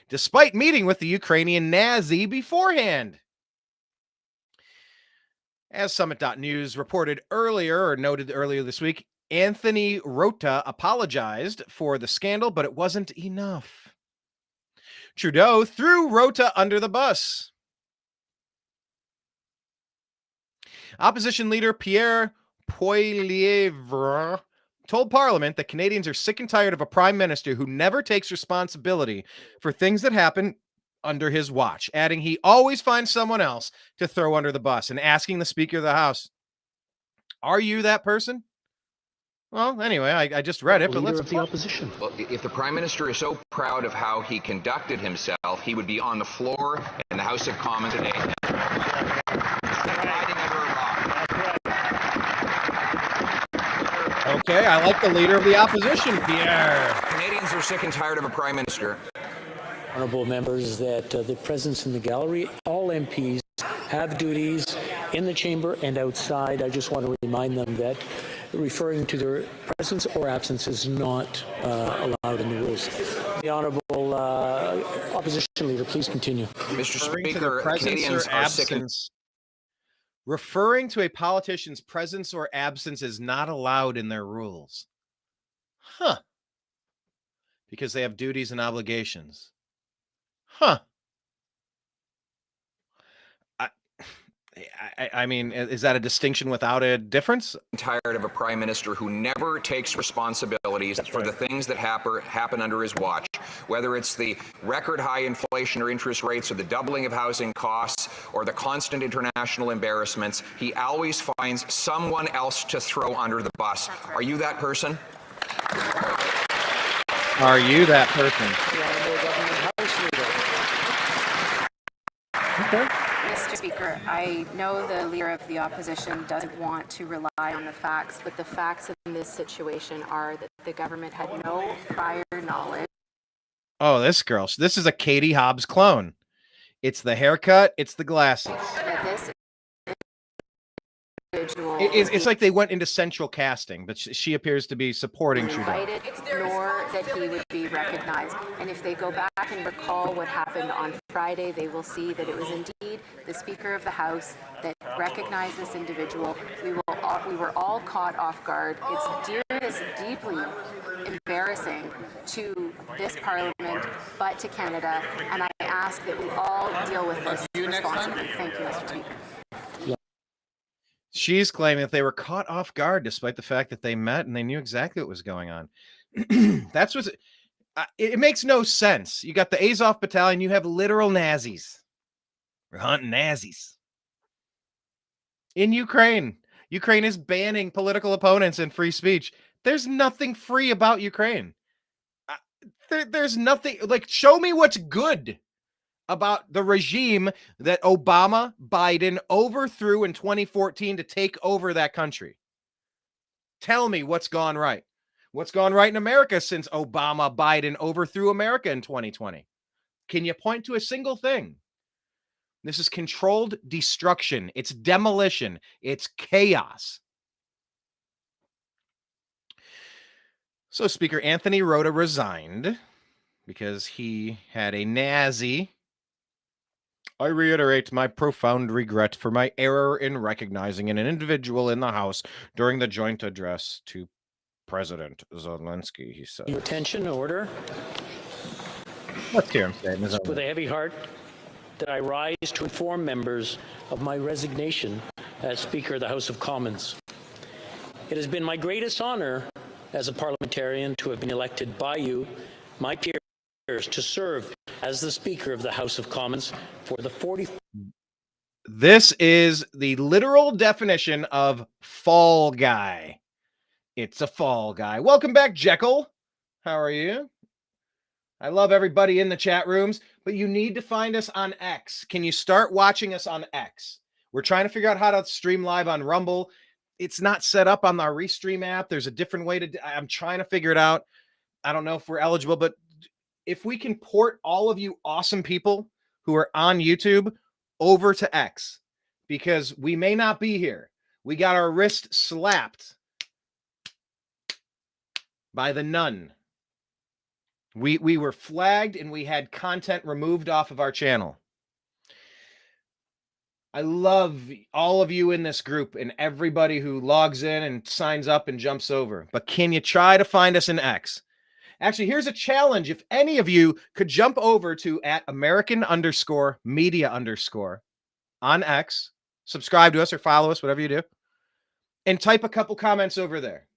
Despite meeting with the Ukrainian Nazi beforehand. As summit.news noted earlier this week, Anthony Rota apologized for the scandal, but it wasn't enough. Trudeau threw Rota under the bus. Opposition leader Pierre Poilievre told Parliament that Canadians are sick and tired of a prime minister who never takes responsibility for things that happen under his watch, adding he always finds someone else to throw under the bus and asking the Speaker of the House, are you that person? Well, anyway, I just read it, but let's the opposition. Well, if the Prime Minister is so proud of how he conducted himself, he would be on the floor in the House of Commons today. Okay, I like the leader of the opposition, Pierre. Canadians are sick and tired of a Prime Minister. Honourable members, that the presence in the gallery, all MPs have duties in the chamber and outside. I just want to remind them that referring to their presence or absence is not allowed in the rules. The Honourable Opposition Leader, please continue. Mr. Speaker, Canadians are sick and... Referring to a politician's presence or absence is not allowed in their rules. Huh. Because they have duties and obligations. Huh. I mean, is that a distinction without a difference? I'm tired of a prime minister who never takes responsibilities for the things that happen under his watch, whether it's the record high inflation or interest rates or the doubling of housing costs or the constant international embarrassments. He always finds someone else to throw under the bus. Are you that person? Are you that person? Okay. Mr. Speaker, I know the leader of the opposition doesn't want to rely on the facts, but the facts in this situation are that the government had no prior knowledge. Oh, this girl. This is a Katie Hobbs clone. It's the haircut. It's the glasses. It's like they went into central casting, but she appears to be supporting Trudeau. Nor that he would be recognized. And if they go back and recall what happened on Friday, they will see that it was indeed the Speaker of the House that recognized this individual. We were all caught off guard. It's dear is deeply embarrassing to this Parliament, but to Canada, and I ask that we all deal with this responsibly. Thank you, Mr. Speaker. She's claiming that they were caught off guard despite the fact that they met and they knew exactly what was going on. That's what it makes no sense. You got the Azov battalion, you have literal Nazis. We're hunting Nazis. In Ukraine. Ukraine is banning political opponents and free speech. There's nothing free about Ukraine. There's nothing, like, show me what's good about the regime that Obama, Biden overthrew in 2014 to take over that country. Tell me what's gone right. What's gone right in America since Obama, Biden overthrew America in 2020? Can you point to a single thing? This is controlled destruction. It's demolition. It's chaos. So Speaker Anthony Rota resigned because he had a Nazi. I reiterate my profound regret for my error in recognizing an individual in the House during the joint address to President Zelensky, he said. Your attention, order. Let's hear him say it. With a heavy heart that I rise to inform members of my resignation as Speaker of the House of Commons. It has been my greatest honor as a parliamentarian to have been elected by you, my peers, to serve as the Speaker of the House of Commons for the 40. This is the literal definition of fall guy. It's a fall guy. Welcome back, Jekyll. How are you? I love everybody in the chat rooms, but you need to find us on X. Can you start watching us on X? We're trying to figure out how to stream live on Rumble. It's not set up on our Restream app. There's a different way to. I'm trying to figure it out. I don't know if we're eligible, but if we can port all of you awesome people who are on YouTube over to X, because we may not be here. We got our wrist slapped by the nun. We were flagged and we had content removed off of our channel. I love all of you in this group and everybody who logs in and signs up and jumps over. But can you try to find us in X? Actually, here's a challenge. If any of you could jump over to @American_media_ on X, subscribe to us or follow us, whatever you do, and type a couple comments over there.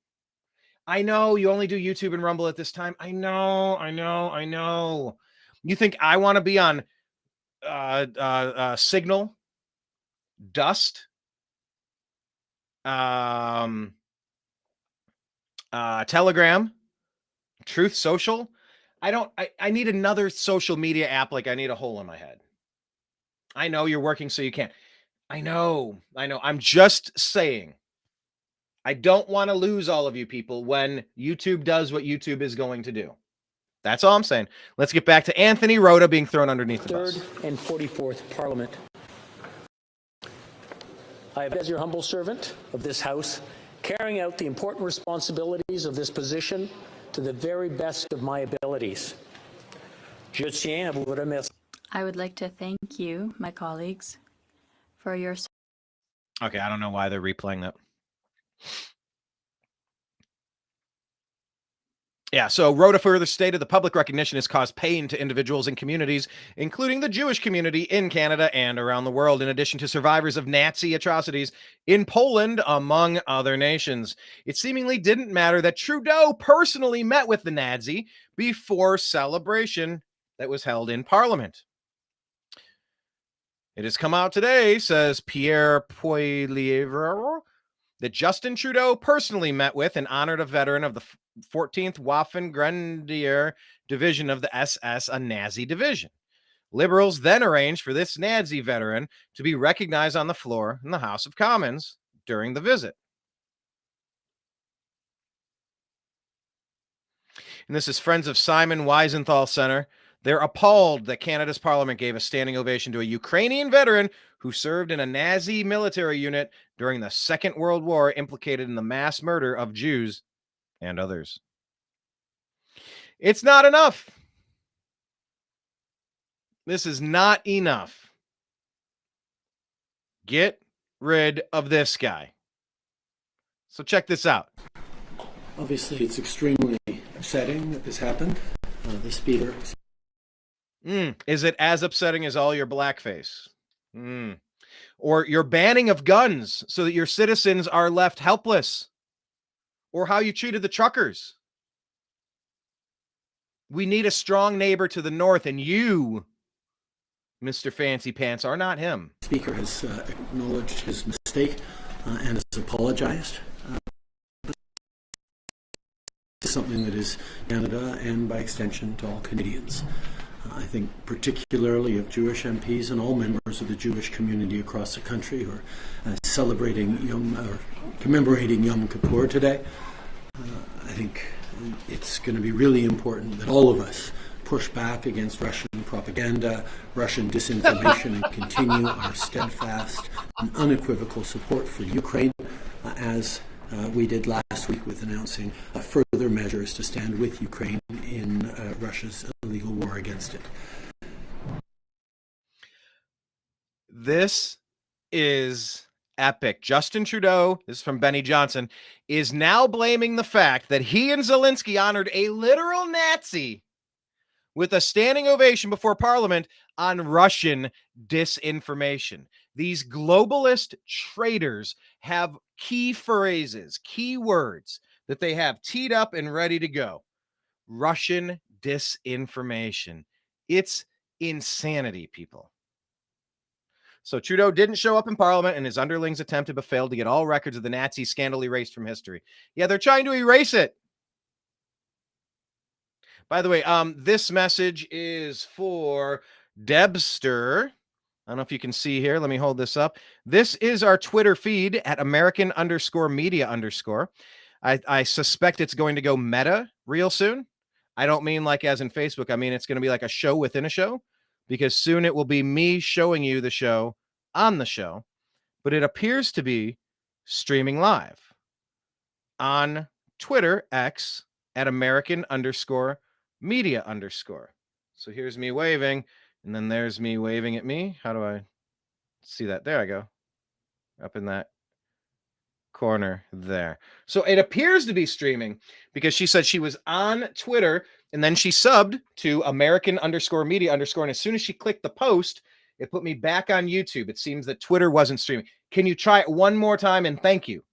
I know you only do YouTube and Rumble at this time. I know. You think I want to be on Signal, Dust, Telegram, Truth Social? I need another social media app like I need a hole in my head. I know you're working so you can't. I know. I'm just saying. I don't want to lose all of you people when YouTube does what YouTube is going to do. That's all I'm saying. Let's get back to Anthony Rota being thrown underneath the bus. 3rd and 44th Parliament. I have, as your humble servant of this House, carrying out the important responsibilities of this position to the very best of my abilities. Je tiens à vous remercier. I would like to thank you, my colleagues, for your. Okay, I don't know why they're replaying that. Yeah, so Rota further stated the public recognition has caused pain to individuals and communities, including the Jewish community in Canada and around the world, in addition to survivors of Nazi atrocities in Poland, among other nations. It seemingly didn't matter that Trudeau personally met with the Nazi before celebration that was held in Parliament. It has come out today, says Pierre Poilievre, that Justin Trudeau personally met with and honored a veteran of the 14th Waffen Grenadier Division of the SS, a Nazi division. Liberals then arranged for this Nazi veteran to be recognized on the floor in the House of Commons during the visit. And this is Friends of Simon Wiesenthal Center. They're appalled that Canada's parliament gave a standing ovation to a Ukrainian veteran who served in a Nazi military unit during the Second World War, implicated in the mass murder of Jews and others. It's not enough. This is not enough. Get rid of this guy. So check this out. Obviously, it's extremely upsetting that this happened. The Speaker. Is it as upsetting as all your blackface? Or your banning of guns so that your citizens are left helpless? Or how you treated the truckers? We need a strong neighbor to the north, and you, Mr. Fancy Pants, are not him. The Speaker has acknowledged his mistake and has apologized. Something that is Canada and by extension to all Canadians. I think particularly of Jewish MPs and all members of the Jewish community across the country who are celebrating commemorating Yom Kippur today. I think it's going to be really important that all of us push back against Russian propaganda, Russian disinformation, and continue our steadfast and unequivocal support for Ukraine as we did last week with announcing further measures to stand with Ukraine in Russia's illegal war against it. This is epic. Justin Trudeau, this is from Benny Johnson, is now blaming the fact that he and Zelensky honored a literal Nazi with a standing ovation before Parliament on Russian disinformation. These globalist traitors have key phrases, key words that they have teed up and ready to go. Russian disinformation. It's insanity, people. So Trudeau didn't show up in Parliament, and his underlings attempted but failed to get all records of the Nazi scandal erased from history. Yeah, they're trying to erase it. By the way, this message is for Debster. I don't know if you can see here. Let me hold this up. This is our Twitter feed at American_media_. I suspect it's going to go meta real soon. I don't mean like as in Facebook. I mean, it's going to be like a show within a show, because soon it will be me showing you the show on the show. But it appears to be streaming live on Twitter, X, at American_media_. So here's me waving, and then there's me waving at me. How do I see that? There I go. Up in that corner there. So it appears to be streaming because she said she was on Twitter and then she subbed to American_media_. And as soon as she clicked the post, it put me back on YouTube. It seems that Twitter wasn't streaming. Can you try it one more time? And thank you.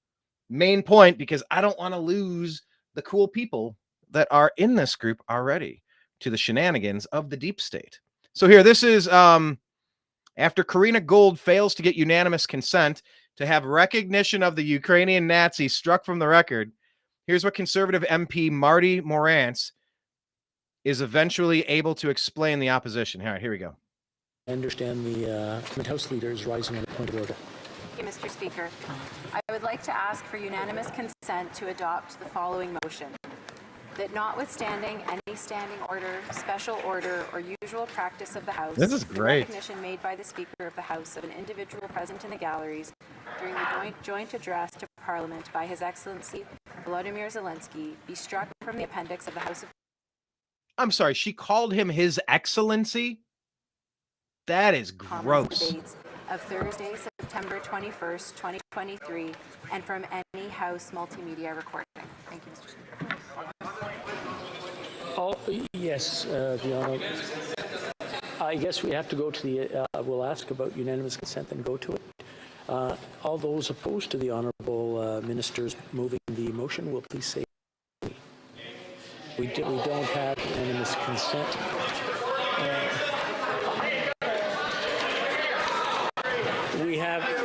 Main point, because I don't want to lose the cool people that are in this group already to the shenanigans of the deep state. So here, this is after Karina Gold fails to get unanimous consent to have recognition of the Ukrainian Nazis struck from the record. Here's what conservative MP Marty Morantz is eventually able to explain the opposition. All right, here we go. I understand the House Leader is rising on a point of order. Thank you, Mr. Speaker. I would like to ask for unanimous consent to adopt the following motion. That notwithstanding any standing order, special order, or usual practice of the House, this is great. The recognition made by the Speaker of the House of an individual present in the galleries during the joint address to Parliament by His Excellency Volodymyr Zelensky be struck from the appendix of the House of... I'm sorry, she called him His Excellency? That is gross. Of Thursday, September 21st, 2023, and from any House multimedia recording. Thank you, Mr. Speaker. Oh, yes, the Honour. I guess we have to go to the, we'll ask about unanimous consent and go to it. All those opposed to the Honourable Ministers moving the motion will please say no. We don't have unanimous consent.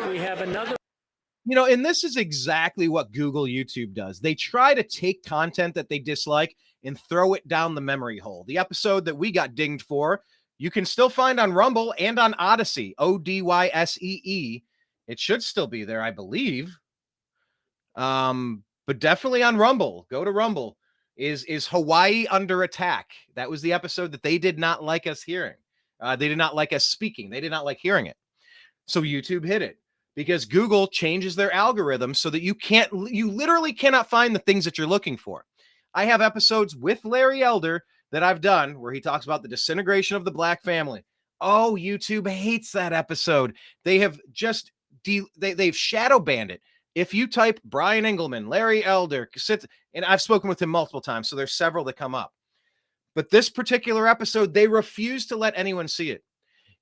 We have another. You know, and this is exactly what Google YouTube does. They try to take content that they dislike and throw it down the memory hole. The episode that we got dinged for, you can still find on Rumble and on Odyssey, Odyssee. It should still be there, I believe. But definitely on Rumble. Go to Rumble. Is Hawaii under attack? That was the episode that they did not like us hearing. They did not like us speaking. They did not like hearing it. So YouTube hid it because Google changes their algorithm so that you literally cannot find the things that you're looking for. I have episodes with Larry Elder that I've done where he talks about the disintegration of the black family. Oh, YouTube hates that episode. They have just they've shadow banned it. If you type Brian Engelman, Larry Elder, and I've spoken with him multiple times, so there's several that come up. But this particular episode, they refuse to let anyone see it.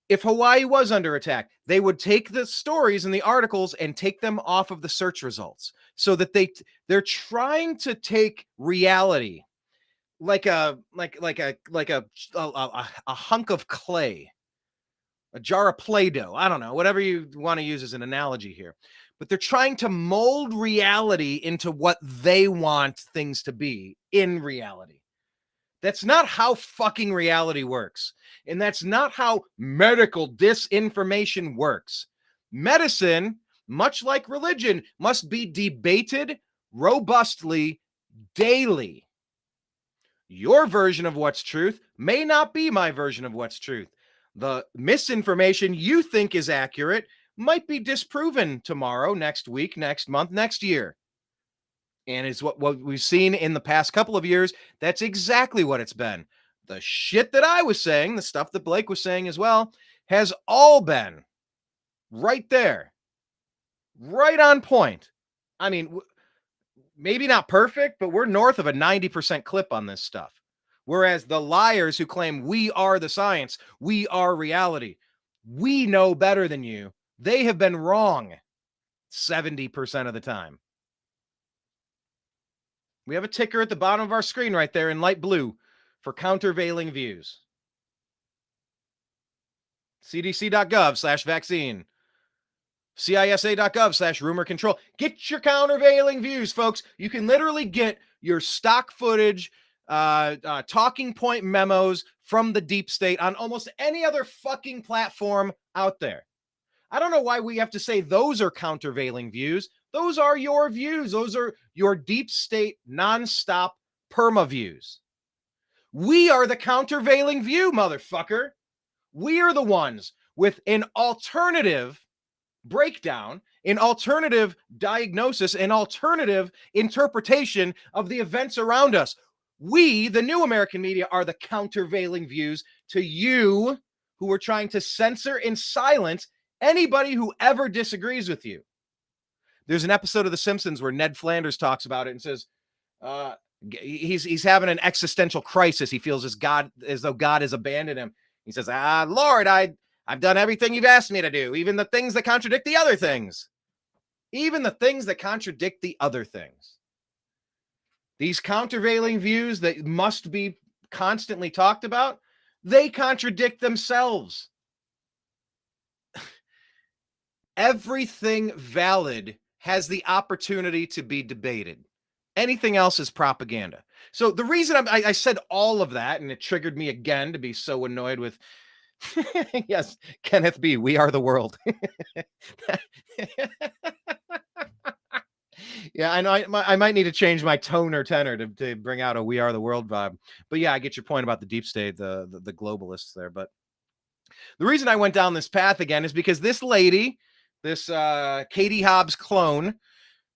If Hawaii was under attack, they would take the stories and the articles and take them off of the search results so that they're trying to take reality like a hunk of clay, a jar of Play-Doh. I don't know, whatever you want to use as an analogy here. But they're trying to mold reality into what they want things to be in reality. That's not how fucking reality works. And that's not how medical disinformation works. Medicine, much like religion, must be debated robustly daily. Your version of what's truth may not be my version of what's truth. The misinformation you think is accurate might be disproven tomorrow, next week, next month, next year. And it's what we've seen in the past couple of years. That's exactly what it's been. The shit that I was saying, the stuff that Blake was saying as well, has all been right there. Right on point. I mean, maybe not perfect, but we're north of a 90% clip on this stuff. Whereas the liars who claim we are the science, we are reality, we know better than you, they have been wrong 70% of the time. We have a ticker at the bottom of our screen right there in light blue for countervailing views. CDC.gov/vaccine. CISA.gov/rumor control. Get your countervailing views, folks. You can literally get your stock footage, talking point memos from the deep state on almost any other fucking platform out there. I don't know why we have to say those are countervailing views. Those are your views. Those are your deep state, nonstop perma views. We are the countervailing view, motherfucker. We are the ones with an alternative breakdown, an alternative diagnosis, an alternative interpretation of the events around us. We, the new American media, are the countervailing views to you who are trying to censor and silence anybody who ever disagrees with you. There's an episode of The Simpsons where Ned Flanders talks about it and says he's having an existential crisis. He feels as though God has abandoned him. He says, Lord, I've done everything you've asked me to do, even the things that contradict the other things. Even the things that contradict the other things. These countervailing views that must be constantly talked about, they contradict themselves. Everything valid has the opportunity to be debated. Anything else is propaganda. So the reason I said all of that, and it triggered me again to be so annoyed with, yes, Kenneth B., we are the world. Yeah, I know I might need to change my tone or tenor to bring out a we are the world vibe. But yeah, I get your point about the deep state, the globalists there. But the reason I went down this path again is because this lady, this Katie Hobbs clone,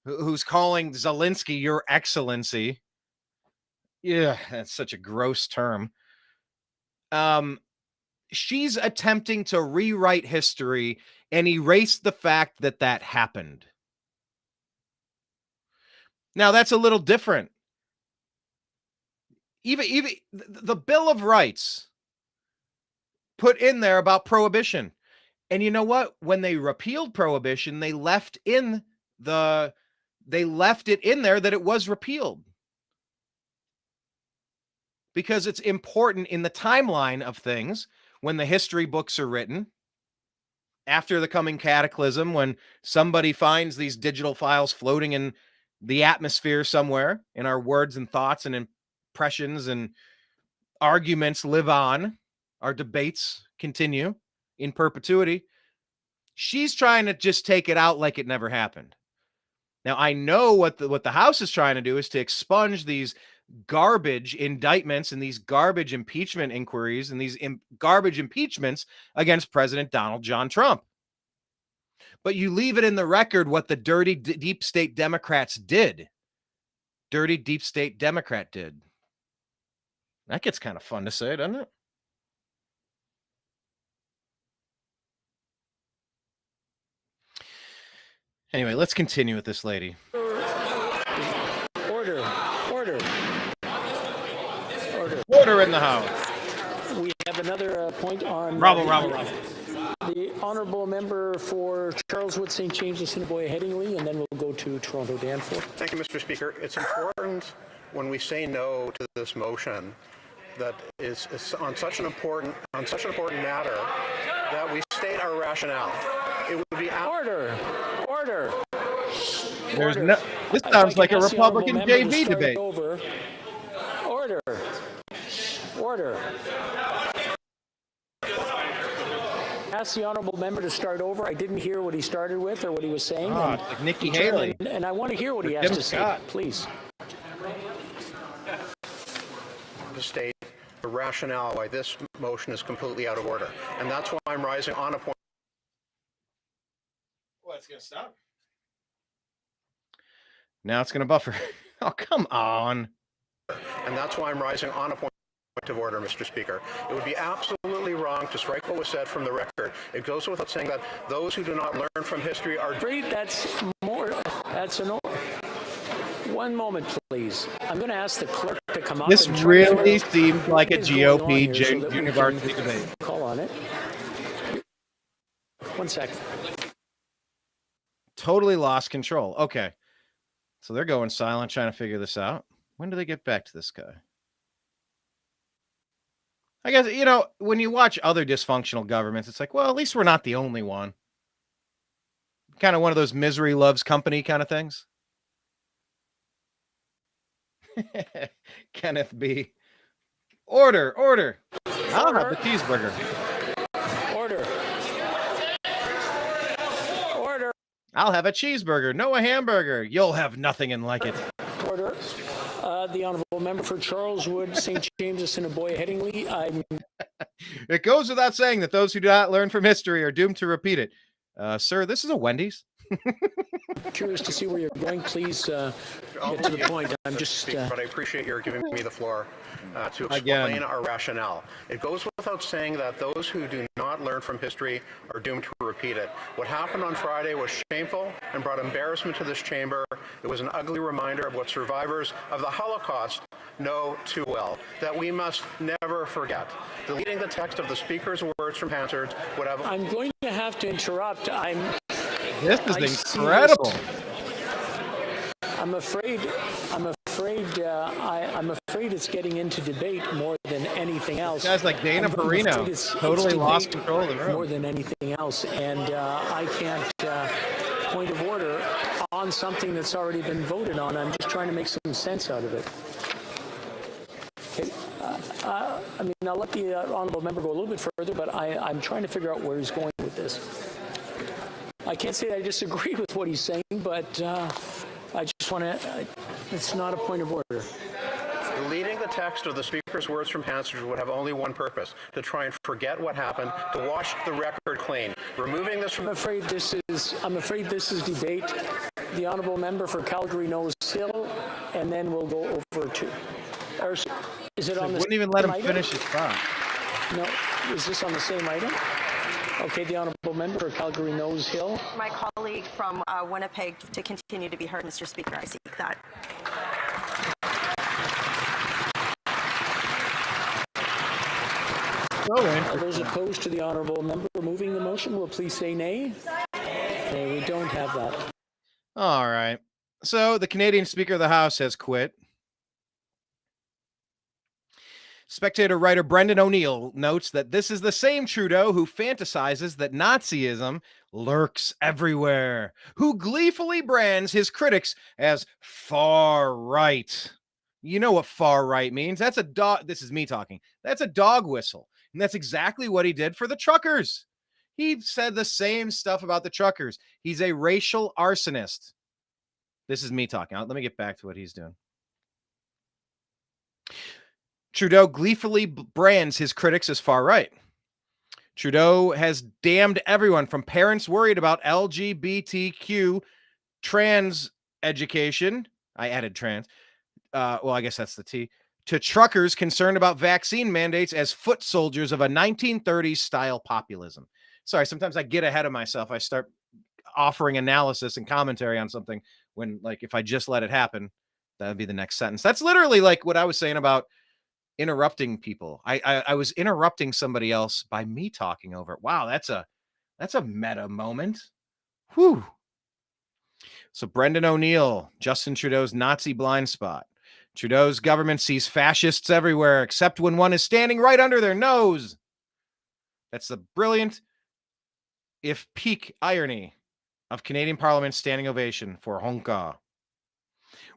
who's calling Zelensky your excellency. Yeah, that's such a gross term. She's attempting to rewrite history and erase the fact that happened. Now, that's a little different. Even the Bill of Rights put in there about prohibition. And you know what? When they repealed prohibition, they left it in there that it was repealed. Because it's important in the timeline of things when the history books are written. After the coming cataclysm, when somebody finds these digital files floating in the atmosphere somewhere, and our words and thoughts and impressions and arguments live on, our debates continue in perpetuity. She's trying to just take it out like it never happened. Now, I know what the House is trying to do is to expunge these garbage indictments and these garbage impeachment inquiries and these garbage impeachments against President Donald John Trump. But you leave it in the record what the dirty deep state Democrats did. Dirty deep state Democrat did. That gets kind of fun to say, doesn't it? Anyway, let's continue with this lady. Order. Order in the House. We have another point on Bravo. the honourable member for Charleswood, St. James, Assiniboia, Headingley, and then we'll go to Toronto. Danforth. Thank you, Mr. Speaker. It's important when we say no to this motion that is on such an important matter that we state our rationale. It would be order. There's no. This sounds like a Republican JV debate. Order. Ask the honourable member to start over. I didn't hear what he started with or what he was saying. Like Nikki Haley. And I want to hear what he has to say. Please. To state the rationale why this motion is completely out of order. And that's why I'm rising on a point. Well, it's going to stop. Now it's going to buffer. Oh, come on. And that's why I'm rising on a point of order, Mr. Speaker. It would be absolutely wrong to strike what was said from the record. It goes without saying that those who do not learn from history are... That's an order. One moment, please. I'm going to ask the clerk to come up. This really seems like a GOP junior varsity debate. Call on it. 1 second. Totally lost control. Okay. So they're going silent, trying to figure this out. When do they get back to this guy? I guess, when you watch other dysfunctional governments, it's like, well, at least we're not the only one. Kind of one of those misery loves company kind of things. Kenneth B. Order. I'll have the cheeseburger. Order. I'll have a cheeseburger, no a hamburger. You'll have nothing and like it. Order. The honourable member for Charleswood, St. James, Assiniboia, Headingley. It goes without saying that those who do not learn from history are doomed to repeat it. Sir, this is a Wendy's. Curious to see where you're going. Please get to the point. I'm just. But I appreciate your giving me the floor to explain our rationale. It goes without saying that those who do not learn from history are doomed to repeat it. What happened on Friday was shameful and brought embarrassment to this chamber. It was an ugly reminder of what survivors of the Holocaust know too well, that we must never forget. Deleting the text of the Speaker's words from Hansard would have... I'm going to have to interrupt. This is incredible. I'm afraid it's getting into debate more than anything else. Guys like Dana Perino totally lost control of the room. More than anything else, and I can't point of order on something that's already been voted on. I'm just trying to make some sense out of it. Okay. I'll let the honourable member go a little bit further, but I'm trying to figure out where he's going with this. I can't say I disagree with what he's saying, but I just want to, it's not a point of order. Deleting the text of the Speaker's words from Hansard would have only one purpose, to try and forget what happened, to wash the record clean. Removing this from... I'm afraid this is debate. The honourable member for Calgary Nose Hill, and then we'll go over to... Or is it on the... Wouldn't even let him item? finish his thought. No, is this on the same item? Okay, the honourable member for Calgary Nose Hill. My colleague from Winnipeg to continue to be heard, Mr. Speaker. I seek that. All those opposed to the honourable member moving the motion will please say nay. Okay, we don't have that. All right. So the Canadian Speaker of the House has quit. Spectator writer Brendan O'Neill notes that this is the same Trudeau who fantasizes that Nazism lurks everywhere, who gleefully brands his critics as far right. You know what far right means. That's a dog. This is me talking. That's a dog whistle. And that's exactly what he did for the truckers. He said the same stuff about the truckers. He's a racial arsonist. This is me talking. Let me get back to what he's doing. Trudeau gleefully brands his critics as far right. Trudeau has damned everyone from parents worried about LGBTQ trans education. I added trans. Well, I guess that's the T. To truckers concerned about vaccine mandates as foot soldiers of a 1930s style populism. Sorry, sometimes I get ahead of myself. I start offering analysis and commentary on something when, like, if I just let it happen, that would be the next sentence. That's literally like what I was saying about interrupting people. I was interrupting somebody else by me talking over it. Wow, that's a meta moment. Whew. So Brendan O'Neill, Justin Trudeau's Nazi blind spot. Trudeau's government sees fascists everywhere, except when one is standing right under their nose. That's the brilliant, if peak irony, of Canadian Parliament's standing ovation for Honka.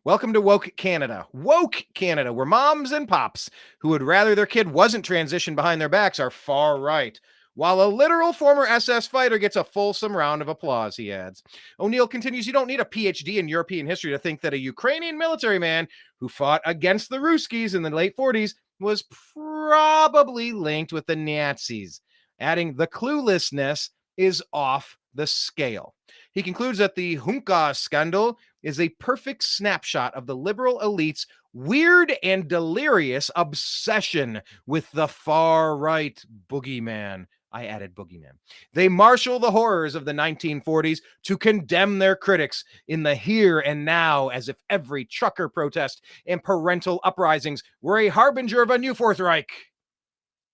Welcome to Woke Canada. Woke Canada, where moms and pops who would rather their kid wasn't transitioned behind their backs are far right, while a literal former SS fighter gets a fulsome round of applause, he adds. O'Neill continues, you don't need a PhD in European history to think that a Ukrainian military man who fought against the Ruskies in the late 40s was probably linked with the Nazis, adding the cluelessness is off the scale. He concludes that the Hunka scandal is a perfect snapshot of the liberal elite's weird and delirious obsession with the far-right boogeyman. I added boogeyman. They marshal the horrors of the 1940s to condemn their critics in the here and now, as if every trucker protest and parental uprisings were a harbinger of a new Fourth Reich.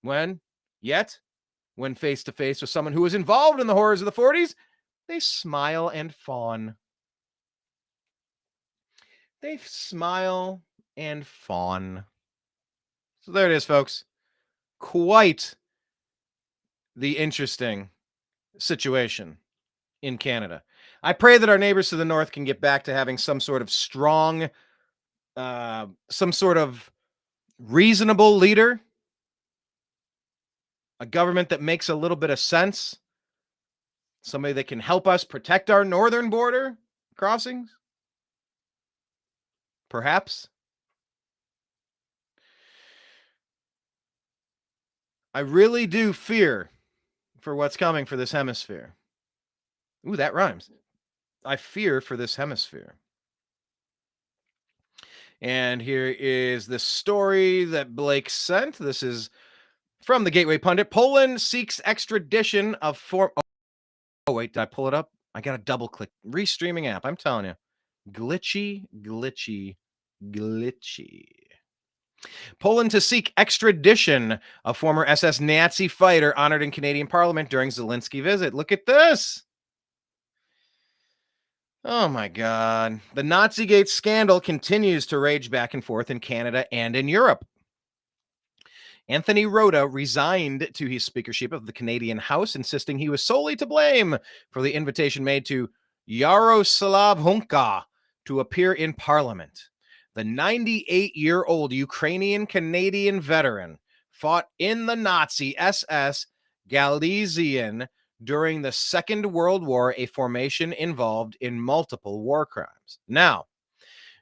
When face to face with someone who was involved in the horrors of the 40s, they smile and fawn. They smile and fawn. So there it is, folks. Quite the interesting situation in Canada. I pray that our neighbors to the north can get back to having some sort of strong, some sort of reasonable leader, a government that makes a little bit of sense, somebody that can help us protect our northern border crossings. Perhaps. I really do fear for what's coming for this hemisphere. Ooh, that rhymes. I fear for this hemisphere. And here is the story that Blake sent. This is from the Gateway Pundit. Poland seeks extradition of Oh, wait, did I pull it up? I got to double click. Restreaming app. I'm telling you. Glitchy. Poland to seek extradition of former SS Nazi fighter honored in Canadian Parliament during Zelensky visit. Look at this. Oh my God. The Nazigate scandal continues to rage back and forth in Canada and in Europe. Anthony Rota resigned to his speakership of the Canadian House, insisting he was solely to blame for the invitation made to Yaroslav Hunka to appear in Parliament. The 98-year-old Ukrainian-Canadian veteran fought in the Nazi SS Galician during the Second World War, a formation involved in multiple war crimes. Now,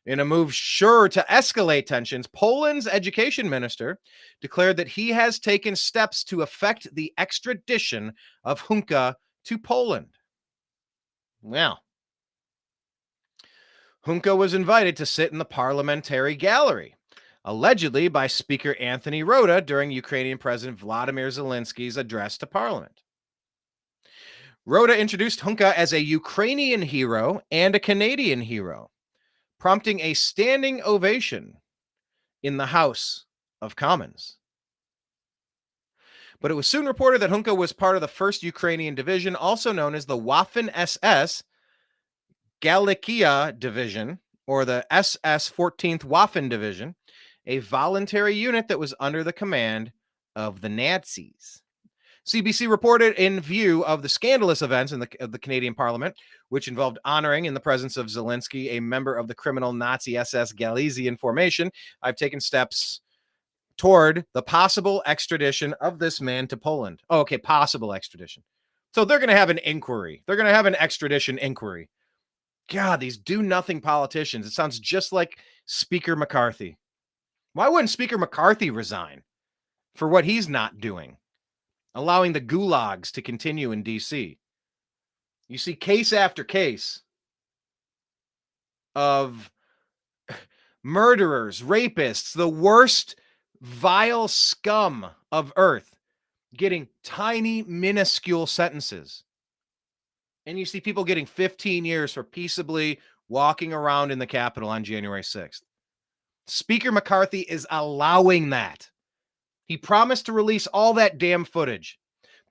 in a move sure to escalate tensions, Poland's education minister declared that he has taken steps to effect the extradition of Hunka to Poland. Well, Hunka was invited to sit in the parliamentary gallery, allegedly by Speaker Anthony Rota during Ukrainian President Vladimir Zelensky's address to Parliament. Rota introduced Hunka as a Ukrainian hero and a Canadian hero, prompting a standing ovation in the House of Commons. But it was soon reported that Hunka was part of the 1st Ukrainian Division, also known as the Waffen-SS Galicia Division, or the SS 14th Waffen Division, a voluntary unit that was under the command of the Nazis. CBC reported, in view of the scandalous events of the Canadian Parliament, which involved honoring in the presence of Zelensky a member of the criminal Nazi SS Galician formation, I've taken steps toward the possible extradition of this man to Poland. Oh, okay, possible extradition. So they're going to have an inquiry. They're going to have an extradition inquiry. God, these do-nothing politicians. It sounds just like Speaker McCarthy. Why wouldn't Speaker McCarthy resign for what he's not doing? Allowing the gulags to continue in D.C. You see case after case of murderers, rapists, the worst vile scum of earth getting tiny, minuscule sentences. And you see people getting 15 years for peaceably walking around in the Capitol on January 6th. Speaker McCarthy is allowing that. He promised to release all that damn footage.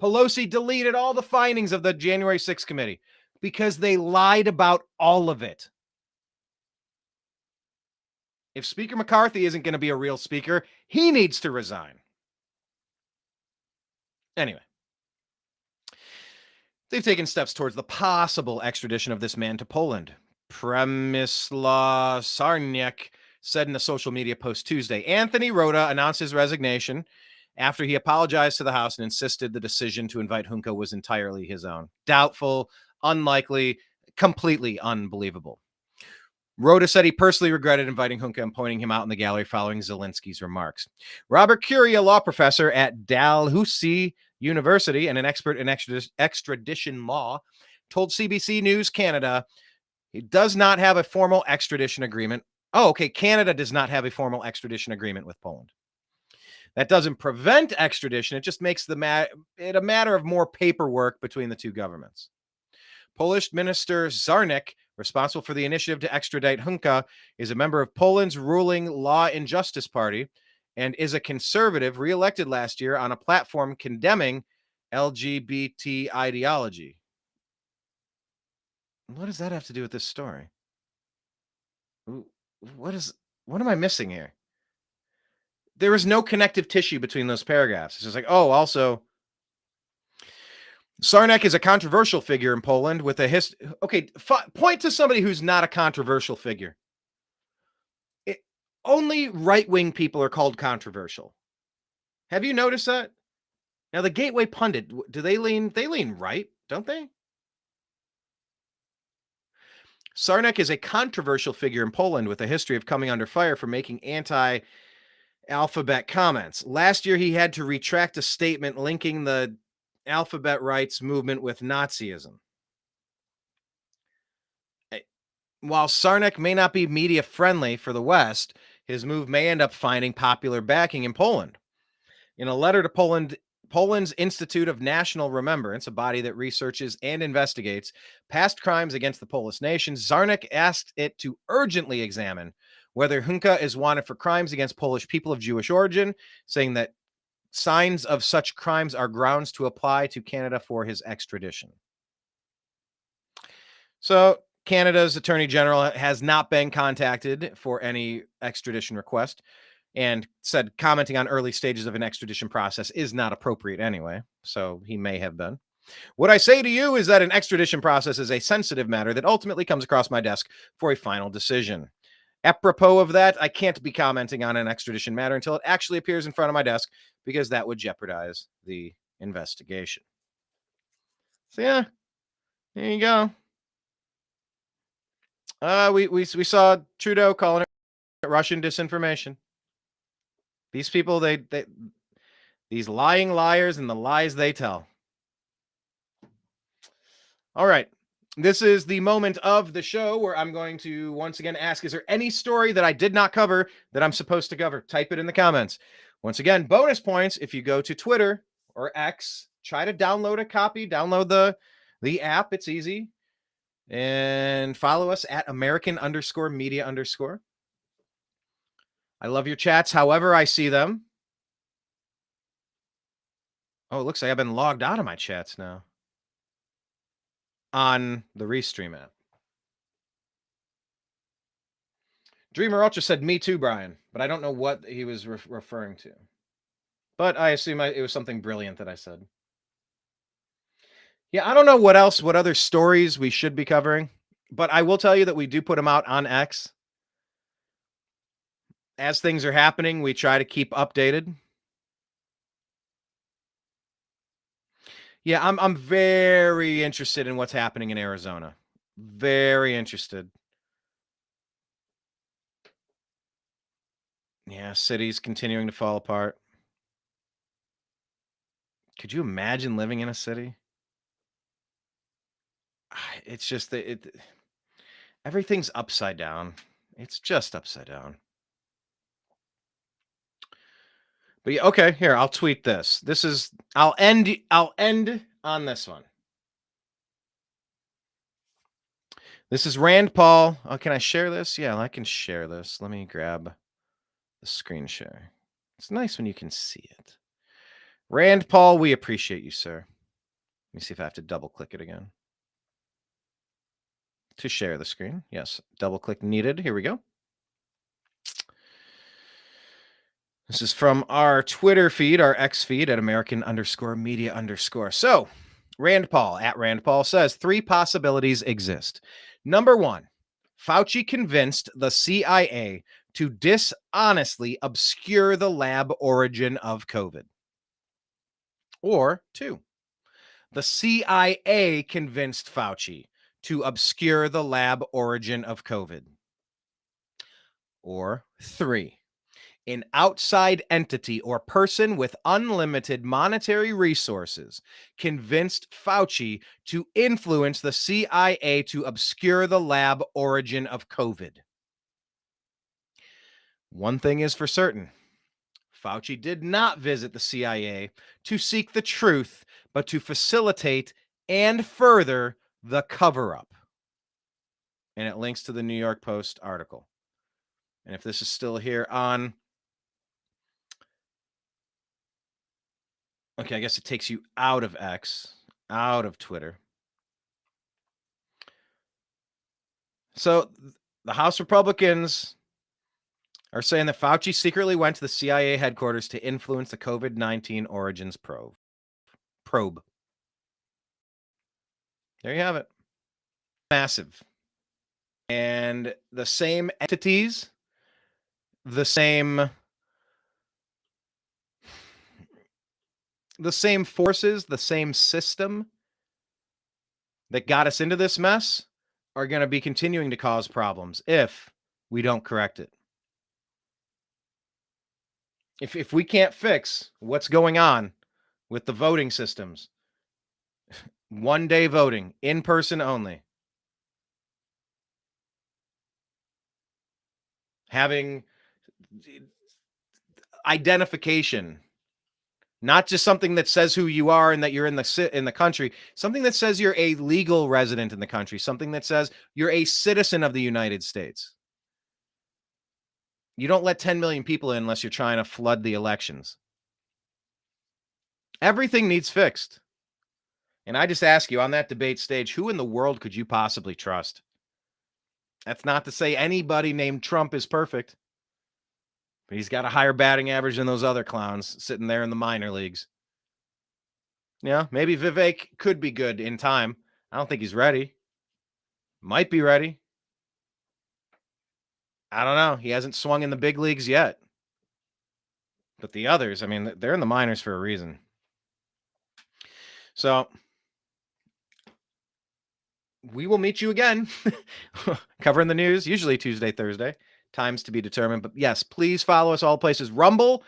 Pelosi deleted all the findings of the January 6th committee because they lied about all of it. If Speaker McCarthy isn't going to be a real speaker, he needs to resign. Anyway, they've taken steps towards the possible extradition of this man to Poland. Przemysław Czarnek said in a social media post Tuesday. Anthony Rota announced his resignation after he apologized to the House and insisted the decision to invite Hunka was entirely his own. Doubtful, unlikely, completely unbelievable. Rota said he personally regretted inviting Hunka and pointing him out in the gallery following Zelensky's remarks. Robert Curie, a law professor at Dalhousie University and an expert in extradition law, told CBC News Canada he does not have a formal extradition agreement. Oh, okay. Canada does not have a formal extradition agreement with Poland. That doesn't prevent extradition. It just makes it a matter of more paperwork between the two governments. Polish Minister Czarnek, responsible for the initiative to extradite Hunka, is a member of Poland's ruling Law and Justice Party and is a conservative re-elected last year on a platform condemning LGBT ideology. What does that have to do with this story? What am I missing here? There is no connective tissue between those paragraphs. It's just like, oh, also, Czarnek is a controversial figure in Poland with a history. Okay, point to somebody who's not a controversial figure. Only right-wing people are called controversial. Have you noticed that? Now, the Gateway Pundit, do they lean right, don't they? Czarnek is a controversial figure in Poland with a history of coming under fire for making anti-alphabet comments. Last year, he had to retract a statement linking the alphabet rights movement with Nazism. While Czarnek may not be media friendly for the West, his move may end up finding popular backing in Poland. In a letter to Poland's Institute of National Remembrance, a body that researches and investigates past crimes against the Polish nation, Czarnek asked it to urgently examine whether Hunka is wanted for crimes against Polish people of Jewish origin, saying that signs of such crimes are grounds to apply to Canada for his extradition. So Canada's Attorney General has not been contacted for any extradition request and said commenting on early stages of an extradition process is not appropriate anyway, so he may have been. What I say to you is that an extradition process is a sensitive matter that ultimately comes across my desk for a final decision. Apropos of that, I can't be commenting on an extradition matter until it actually appears in front of my desk because that would jeopardize the investigation. So yeah, there you go. We saw Trudeau calling it Russian disinformation. These people, these lying liars and the lies they tell. All right. This is the moment of the show where I'm going to once again ask, is there any story that I did not cover that I'm supposed to cover? Type it in the comments. Once again, bonus points if you go to Twitter or X, try to download a copy, download the app. It's easy. And follow us at American_media_. I love your chats however I see them. Oh, it looks like I've been logged out of my chats now on the Restream app. Dreamer Ultra said, me too, Brian, but I don't know what he was referring to. But I assume it was something brilliant that I said. Yeah, I don't know what other stories we should be covering, but I will tell you that we do put them out on X. As things are happening, we try to keep updated. Yeah, I'm very interested in what's happening in Arizona. Very interested. Yeah, cities continuing to fall apart. Could you imagine living in a city? It's just that everything's upside down. It's just upside down. But yeah, okay, here, I'll tweet this. I'll end on this one. This is Rand Paul. Oh, can I share this? Yeah, I can share this. Let me grab the screen share. It's nice when you can see it. Rand Paul, we appreciate you, sir. Let me see if I have to double click it again. To share the screen. Yes, double click needed. Here we go. This is from our Twitter feed, our X feed at American_media_. So, Rand Paul, at Rand Paul says 3 possibilities exist. Number 1, Fauci convinced the CIA to dishonestly obscure the lab origin of COVID. Or 2, the CIA convinced Fauci to obscure the lab origin of COVID. Or 3, an outside entity or person with unlimited monetary resources convinced Fauci to influence the CIA to obscure the lab origin of COVID. One thing is for certain. Fauci did not visit the CIA to seek the truth, but to facilitate and further the cover-up. And it links to the New York Post article. And if this is still here on... Okay, I guess it takes you out of X, out of Twitter. So the House Republicans are saying that Fauci secretly went to the CIA headquarters to influence the COVID-19 origins probe. There you have it. Massive. And the same entities, the same forces, the same system that got us into this mess are going to be continuing to cause problems if we don't correct it. If we can't fix what's going on with the voting systems, one-day voting, in person only, having identification, not just something that says who you are and that you're in the country, something that says you're a legal resident in the country, something that says you're a citizen of the United States. You don't let 10 million people in unless you're trying to flood the elections. Everything needs fixed. And I just ask you, on that debate stage, who in the world could you possibly trust? That's not to say anybody named Trump is perfect. But he's got a higher batting average than those other clowns sitting there in the minor leagues. Yeah, maybe Vivek could be good in time. I don't think he's ready. Might be ready. I don't know. He hasn't swung in the big leagues yet. But the others, I mean, they're in the minors for a reason. So we will meet you again covering the news, usually Tuesday, Thursday. Times to be determined. But yes, please follow us all places. Rumble,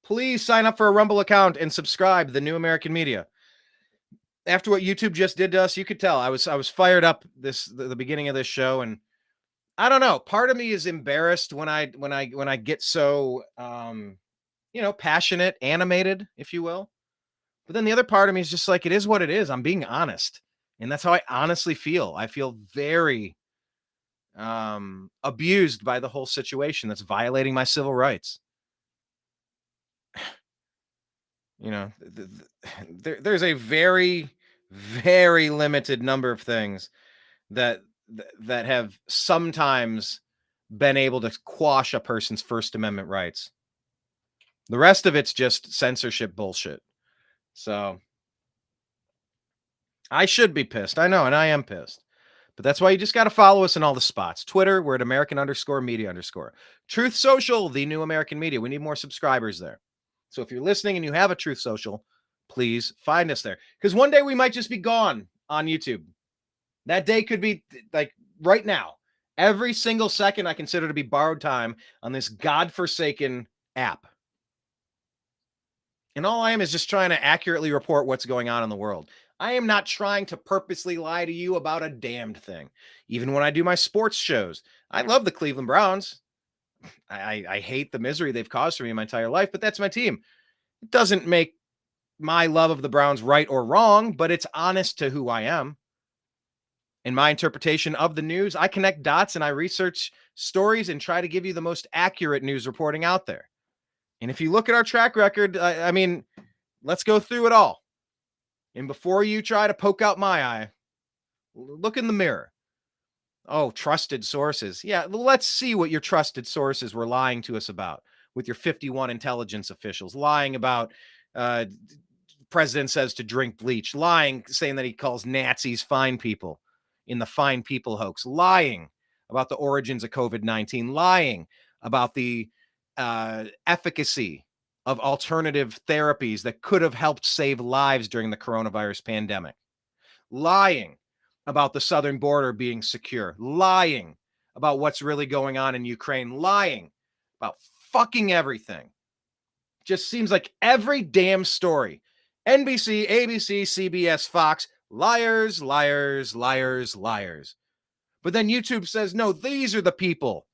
please sign up for a Rumble account and subscribe to The New American Media. After what YouTube just did to us, you could tell I was fired up the beginning of this show, and I don't know. Part of me is embarrassed when I get so passionate, animated, if you will. But then the other part of me is just like, it is what it is. I'm being honest, and that's how I honestly feel. I feel very abused by the whole situation that's violating my civil rights. There's a very, very limited number of things that have sometimes been able to quash a person's First Amendment rights. The rest of it's just censorship bullshit. So I should be pissed. I know, and I am pissed. But that's why you just got to follow us in all the spots. Twitter, we're at American_media_. Truth Social, The New American Media. We need more subscribers there. So if you're listening and you have a Truth Social, please find us there. Because one day we might just be gone on YouTube. That day could be like right now. Every single second I consider to be borrowed time on this godforsaken app. And all I am is just trying to accurately report what's going on in the world. I am not trying to purposely lie to you about a damned thing. Even when I do my sports shows, I love the Cleveland Browns. I hate the misery they've caused for me my entire life, but that's my team. It doesn't make my love of the Browns right or wrong, but it's honest to who I am. In my interpretation of the news, I connect dots and I research stories and try to give you the most accurate news reporting out there. And if you look at our track record, I mean, let's go through it all. And before you try to poke out my eye, look in the mirror. Oh, trusted sources. Yeah, let's see what your trusted sources were lying to us about with your 51 intelligence officials, lying about president says to drink bleach, lying, saying that he calls Nazis fine people in the fine people hoax, lying about the origins of COVID-19, lying about the efficacy of alternative therapies that could have helped save lives during the coronavirus pandemic, lying about the southern border being secure, lying about what's really going on in Ukraine, lying about fucking everything. Just seems like every damn story. NBC, ABC, CBS, Fox, liars, liars, liars, liars. But then YouTube says, no, these are the people.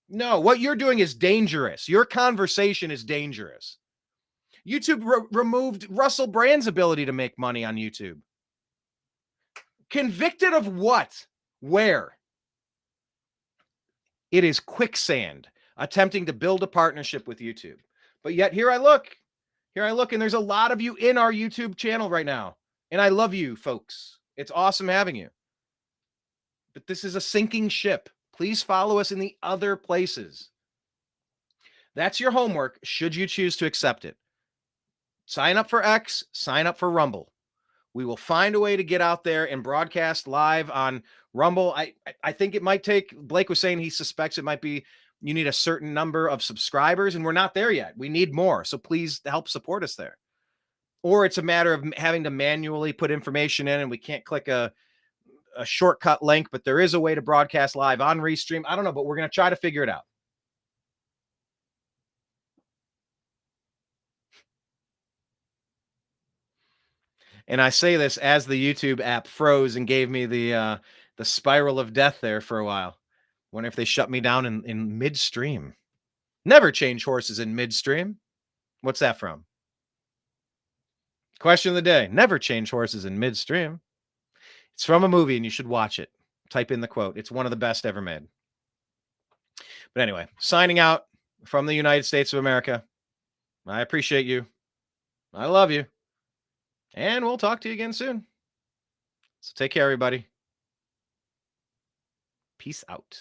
No, what you're doing is dangerous. Your conversation is dangerous. YouTube removed Russell Brand's ability to make money on YouTube. Convicted of what? Where? It is quicksand, attempting to build a partnership with YouTube. But yet here I look, and there's a lot of you in our YouTube channel right now. And I love you, folks. It's awesome having you. But this is a sinking ship. Please follow us in the other places. That's your homework, should you choose to accept it. Sign up for X, sign up for Rumble. We will find a way to get out there and broadcast live on Rumble. I think it might take, Blake was saying he suspects it might be, you need a certain number of subscribers, and we're not there yet. We need more. So please help support us there. Or it's a matter of having to manually put information in, and we can't click a shortcut link, but there is a way to broadcast live on Restream. I don't know, but we're going to try to figure it out. And I say this as the YouTube app froze and gave me the spiral of death there for a while. Wonder if they shut me down in midstream. Never change horses in midstream. What's that from? Question of the day. Never change horses in midstream. It's from a movie and you should watch it. Type in the quote. It's one of the best ever made. But anyway, signing out from the United States of America. I appreciate you. I love you. And we'll talk to you again soon. So take care, everybody. Peace out.